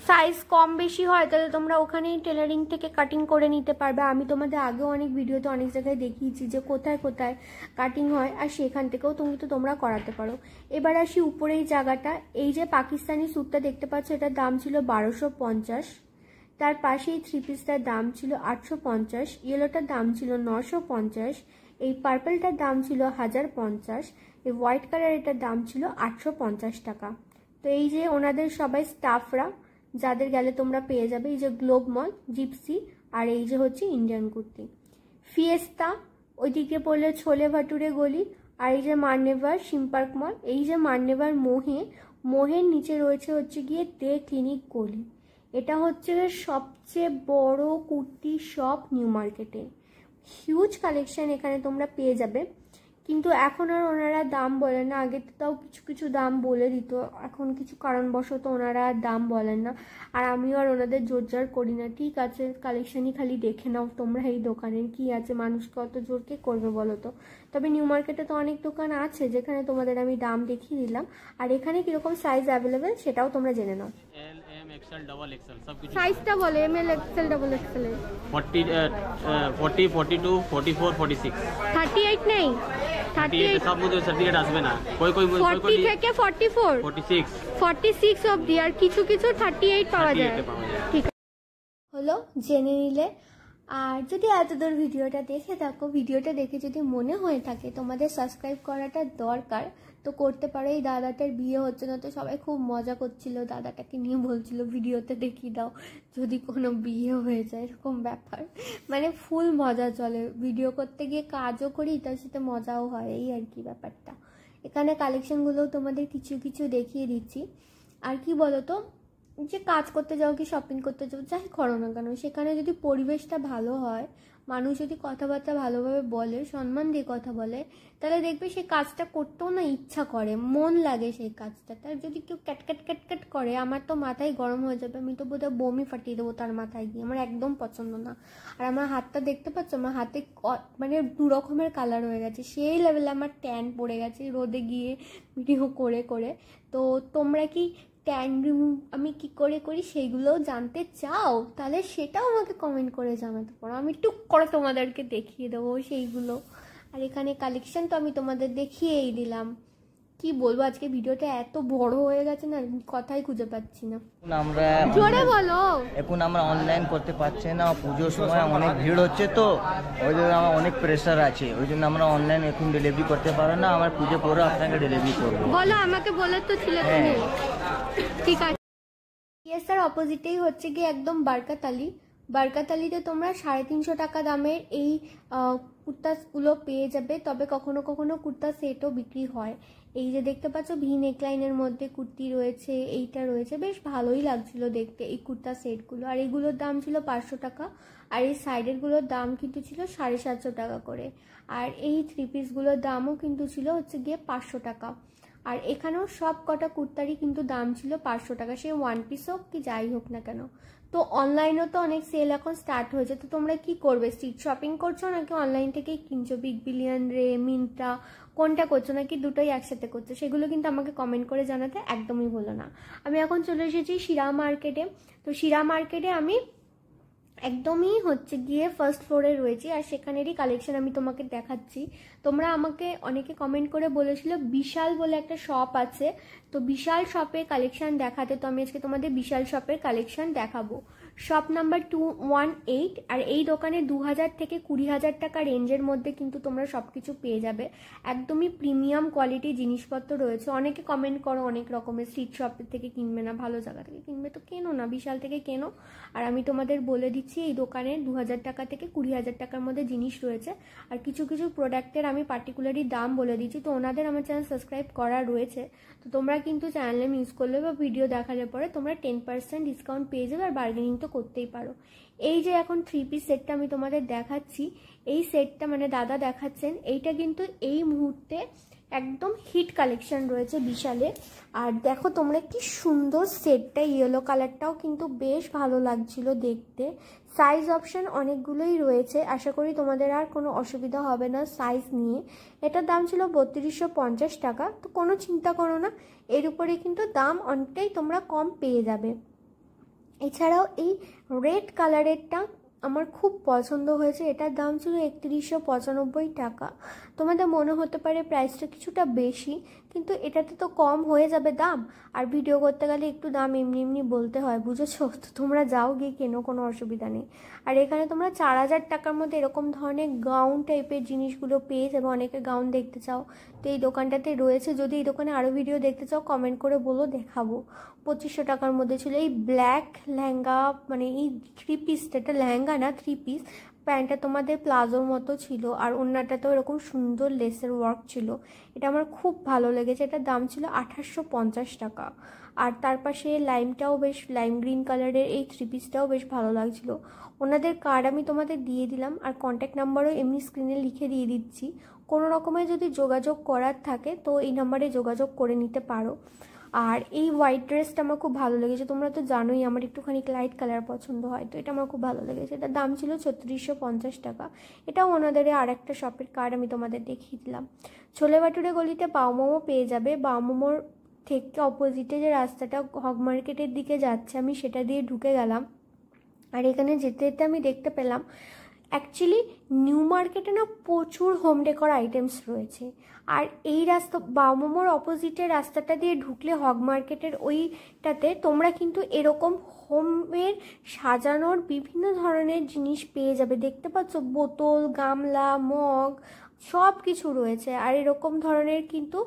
সাইজ কম বেশি হয় তাহলে তোমরা ওখানেই টেলারিং থেকে কাটিং করে নিতে পারবে। আমি তোমাদের আগেও অনেক ভিডিওতে অনেক জায়গায় দেখিয়েছি যে কোথায় কোথায় কাটিং হয়, আর সেখান থেকেও তোমরা করাতে পারো। এবার আসি উপরে এই জায়গাটা। এই যে পাকিস্তানি স্যুটটা দেখতে পাচ্ছ, এটার দাম ছিল 1250। তার পাশেই থ্রি পিসটার দাম ছিল 850, ইয়েলোটার দাম ছিল 950, এই পার্পলটার দাম ছিল 1050, এই হোয়াইট কালার এটার দাম ছিল 850 টাকা। তো এই যে ওনাদের সবাই স্টাফরা যাদের গেলে তোমরা পেয়ে যাবে, এই যে গ্লোব মল, জিপসি, আর এই যে হচ্ছে ইন্ডিয়ান কুর্তি। ফিয়েস্তা ওইদিকে পড়লে ছোলে ভাটুরে গলি, আর এই যে মান্যেভার সিমপার্ক মল, এই যে মান্যেভার মোহের নিচে রয়েছে হচ্ছে গিয়ে দে ক্লিনিক গলি। এটা হচ্ছে সবচেয়ে বড় কুর্তি শপ নিউ মার্কেটে। হিউজ কালেকশন এখানে তোমরা পেয়ে যাবে, কিন্তু এখন আর ওনারা দাম বলেন না। আগে তো তাও কিছু কিছু দাম বলে দিত, এখন কিছু কারণবশত ওনারা আর দাম বলেন না। আর আমিও আর ওনাদের জোরজার করি না। ঠিক আছে, কালেকশনই খালি দেখে নাও তোমরা এই দোকানের কি আছে, মানুষকে অত জোর কে করবে বলো তো। তবে নিউ মার্কেটে তো অনেক দোকান আছে যেখানে তোমাদের আমি দাম দেখিয়ে দিলাম। আর এখানে কিরকম সাইজ অ্যাভেলেবেল সেটাও তোমরা জেনে নাও। एक्सएल डबल एक्सएल सब कुछ সাইজটা বলে M L XL double XL এর 40 42 44 46 38 নেই, 38 সব মধ্যে সার্টিফিকেট আসবে না, কোই কোই 40 থেকে 44 46 অবধি, আর কিছু কিছু 38 পাওয়া যায়। ঠিক হলো, জেনে নিলে। আর যদি এতদূর ভিডিওটা দেখে থাকো, ভিডিওটা দেখে যদি মনে হয়ে থাকে তোমাদের সাবস্ক্রাইব করাটা দরকার, তো করতে পারো। এই দাদাটার বিয়ে হচ্ছে না, তো সবাই খুব মজা করছিল, দাদাটাকে নিয়ে বলছিল ভিডিওতে দেখিয়ে দাও যদি কোনো বিয়ে হয়ে যায়, এরকম ব্যাপার। মানে ফুল মজা চলে, ভিডিও করতে গিয়ে কাজও করি, তার সাথে মজাও হয়, এই আর কি ব্যাপারটা। এখানে কালেকশনগুলোও তোমাদের কিছু কিছু দেখিয়ে দিচ্ছি। আর কি বলো তো, যে কাজ করতে যাও কি শপিং করতে যাও, যাই করো না কেন, সেখানে যদি পরিবেশটা ভালো হয়, মানুষ যদি কথাবার্তা ভালোভাবে বলে, সম্মান দিয়ে কথা বলে, তাহলে দেখবে সেই কাজটা করতেও না ইচ্ছা করে, মন লাগে সেই কাজটা। তার যদি কেউ ক্যাট করে, আমার তো মাথায় গরম হয়ে যাবে, আমি তো বোধহয় বমি ফাটিয়ে দেবো তার মাথায় গিয়ে, আমার একদম পছন্দ না। আর আমার হাতটা দেখতে পাচ্ছ, আমার হাতে মানে 2 রকমের কালার হয়ে গেছে, সেই লেভেলে আমার ট্যান পড়ে গেছে রোদে গিয়ে ভিডিও করে করে। তো তোমরা কি ট্যান রিমুভ আমি কি করে করি সেইগুলোও জানতে চাও, তাহলে সেটাও আমাকে কমেন্ট করে জানাতে পারো, আমি টুক করে তোমাদেরকে দেখিয়ে দেবো সেইগুলো। আর এখানে কালেকশন তো আমি তোমাদের দেখিয়েই দিলাম। কি বলবো, আজকে ভিডিওটা এত বড় হয়ে গেছে না, কথাই খুঁজে পাচ্ছি না। আমরা জোরে বলো। এখন আমরা অনলাইন করতে পারছি না, পুজোর সময় অনেক ভিড় হচ্ছে, তো ওই জন্য আমার অনেক প্রেশার আছে, ওই জন্য আমরা অনলাইন এখন ডেলিভারি করতে পারো না। আমার পুজো পরে আপনাকে ডেলিভারি করবো। বলো, আমাকে বলে তো ছিলে তুমি। ঠিক আছে, ইয়েসার অপোজিটেই হচ্ছে গিয়ে একদম বারকাতালিতে তোমরা 350 টাকা দামের এই কুর্তাগুলো পেয়ে যাবে। তবে কখনো কখনো কুর্তা সেটও বিক্রি হয়। এই যে দেখতে পাচ্ছ ভি নেকলাইনের মধ্যে কুর্তি রয়েছে, এইটা রয়েছে, বেশ ভালোই লাগছিল দেখতে এই কুর্তা সেটগুলো। আর এইগুলোর দাম ছিল 500 টাকা, আর এই সাইডেরগুলোর দাম কিন্তু ছিল 750 টাকা করে। আর এই থ্রি পিসগুলোর দামও কিন্তু ছিল হচ্ছে গিয়ে 500 টাকা। আর এখানেও সব কটা কুর্তারই কিন্তু দাম ছিল 500 টাকা, সে ওয়ান পিস হোক কি যাই হোক না কেন। তো অনলাইনেও তো অনেক সেল এখন স্টার্ট হয়েছে, তো তোমরা কি করবে, স্ট্রিট শপিং করছো নাকি অনলাইন থেকেই কিনছো, বিগ বিলিয়ন রে, মিন্ত্রা, কোনটা করছো, নাকি দুটোই একসাথে করছো, সেগুলো কিন্তু আমাকে কমেন্ট করে জানাতে একদমই ভুলো না। আমি এখন চলে এসেছি শিরা মার্কেটে। তো শিরা মার্কেটে আমি একদমই হচ্ছে গিয়ে ফার্স্ট ফ্লোরে রয়েছি, আর সেখানেরই কালেকশন আমি তোমাকে দেখাচ্ছি। তোমরা আমাকে অনেকে কমেন্ট করে বলেছিল বিশাল বলে একটা শপ আছে, তো বিশাল শপের কালেকশন দেখাতে, তো আমি আজকে তোমাদের বিশাল শপের কালেকশন দেখাবো। Shop number 218। আর এই দোকানে 2000 থেকে 20,000 টাকা রেঞ্জের মধ্যে কিন্তু তোমরা সব কিছু পেয়ে যাবে, একদমই প্রিমিয়াম কোয়ালিটির জিনিসপত্র রয়েছে। অনেকে কমেন্ট করো অনেক রকমের, স্ট্রিট শপের থেকে কিনবে না, ভালো জায়গা থেকে কিনবে, তো কেনো না, বিশাল থেকে কেনো। আর আমি তোমাদের বলে দিচ্ছি এই দোকানে 2000 টাকা থেকে 20,000 টাকার মধ্যে জিনিস রয়েছে। আর কিছু কিছু প্রোডাক্টের আমি পার্টিকুলারই দাম বলে দিচ্ছি, তো ওনাদের আমার চ্যানেল সাবস্ক্রাইব করা রয়েছে, তো তোমরা কিন্তু চ্যানেলে ইউজ করলে বা ভিডিও দেখালে পরে তোমরা 10% ডিসকাউন্ট পেয়ে যাবে, আর বার্গেনিং তো করতেই পারো। এই যে এখন 3 পিস সেটটা আমি তোমাদের দেখাচ্ছি, এই সেটটা মানে দাদা দেখাচ্ছেন, এইটা কিন্তু এই মুহূর্তে একদম হিট কালেকশন রয়েছে বিশালে। আর দেখো তোমরা কি সুন্দর সেটটা, ইয়েলো কালারটাও কিন্তু বেশ ভালো লাগছিল দেখতে। সাইজ অপশন অনেকগুলোই রয়েছে, আশা করি তোমাদের আর কোনো অসুবিধা হবে না সাইজ নিয়ে। এটার দাম ছিল 3250 টাকা, তো কোনো চিন্তা করো না, এর উপরে কিন্তু দাম অনেকটাই তোমরা কম পেয়ে যাবে। এছাড়াও এই রেড কালারেরটা আমার খুব পছন্দ হয়েছে, এটার দাম ছিল 3195 টাকা। তোমাদের মনে হতে পারে প্রাইসটা কিছুটা বেশি, কিন্তু এটাতে তো কম হয়ে যাবে দাম, আর ভিডিও করতে গেলে একটু দাম এমনি এমনি বলতে হয়, বুঝেছো? তো তোমরা যাও গিয়ে কেনো, কোনো অসুবিধা নেই। আর এখানে তোমরা 4000 টাকার মধ্যে এরকম ধরনের গাউন টাইপের জিনিসগুলো পেয়ে যাবে। অনেকে গাউন দেখতে চাও, তো এই দোকানটাতে রয়েছে। যদি এই দোকানে আরও ভিডিও দেখতে চাও কমেন্ট করে বলো, দেখাবো। 2500 টাকার মধ্যে ছিল এই ব্ল্যাক লেহেঙ্গা, মানে এই 3 পিসটা, এটা লেহেঙ্গা না 3 পিস। প্যান্টটা তোমাদের প্লাজোর মতো ছিল, আর ওড়নাটাতেও এরকম সুন্দর লেসের ওয়ার্ক ছিল। এটা আমার খুব ভালো লেগেছে, এটার দাম ছিল 2850 টাকা। আর তার পাশে লাইমটাও বেশ, লাইম গ্রিন কালারের এই 3 পিসটাও বেশ ভালো লাগছিল। ওনাদের কার্ড আমি তোমাদের দিয়ে দিলাম, আর কন্ট্যাক্ট নাম্বারও এমনি স্ক্রিনে লিখে দিয়ে দিচ্ছি। কোনো রকমের যদি যোগাযোগ করার থাকে তো এই নাম্বারে যোগাযোগ করে নিতে পারো। আর এই হোয়াইট ড্রেসটা আমার খুব ভালো লেগেছে, তোমরা তো জানোই আমার একটুখানি লাইট কালার পছন্দ হয়, তো এটা আমার খুব ভালো লেগেছে। এটার দাম ছিল 3650 টাকা। এটাও ওনাদের আর একটা শপের কার্ড আমি তোমাদের দেখিয়ে দিলাম। ছোলে ভাটুরে গলিতে বাউমোমো পেয়ে যাবে। বাউমোমোর থেকে অপোজিটে যে রাস্তাটা হগ মার্কেটের দিকে যাচ্ছে, আমি সেটা দিয়ে ঢুকে গেলাম। আর এখানে যেতে যেতে আমি দেখতে পেলাম অ্যাকচুয়ালি নিউ মার্কেটে না প্রচুর হোম ডেকোর আইটেমস রয়েছে। আর এই রাস্তা বাউমোমোর অপোজিটের রাস্তাটা দিয়ে ঢুকলে হগ মার্কেটের ওইটাতে তোমরা কিন্তু এরকম হোমের সাজানোর বিভিন্ন ধরনের জিনিস পেয়ে যাবে। দেখতে পাচ্ছ বোতল, গামলা, মগ সব কিছু রয়েছে। আর এরকম ধরনের কিন্তু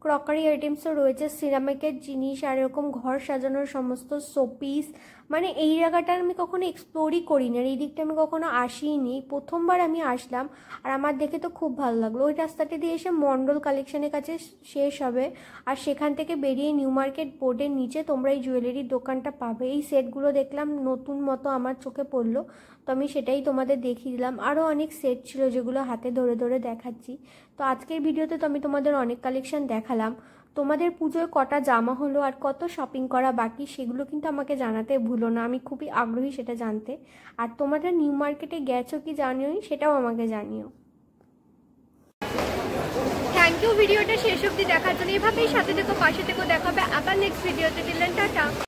ক্রকারি আইটেমসও রয়েছে, সিরামিকের জিনিস, আর এরকম ঘর সাজানোর সমস্ত শোপিস। মানে এই জায়গাটা আমি কখনো এক্সপ্লোরই করিনি, আর এই দিকটা আমি কখনো আসিনি, প্রথমবার আমি আসলাম। আর আমার দেখে তো খুব ভালো লাগলো। ওই রাস্তাটা দিয়ে এসে মন্ডল কালেকশনের কাছে শেষ হবে, আর সেখান থেকে বেরিয়ে নিউ মার্কেট বোর্ডের নিচে তোমরা এই জুয়েলারির দোকানটা পাবে। এই সেটগুলো দেখলাম নতুন মতো আমার চোখে পড়লো, তো আমি সেটাই তোমাদের দেখিয়ে দিলাম। আরও অনেক সেট ছিল যেগুলো হাতে ধরে ধরে দেখাচ্ছি। তো আজকের ভিডিওতে তো আমি তোমাদের অনেক কালেকশন দেখালাম। তোমাদের পুজোয় কটা জামা হলো আর কত শপিং করা বাকি সেগুলো কিন্তু আমাকে জানাতে ভুলো না, আমি খুবই আগ্রহী সেটা জানতে। আর তোমরা নিউ মার্কেটে গেছো কি জানিওই, সেটাও আমাকে জানিও। থ্যাংক ইউ ভিডিওটা শেষ অবধি দেখার জন্য। এভাবেই সাথে থেকো, পাশে থেকো, দেখাবে আবার নেক্সট ভিডিওতে। টাটা।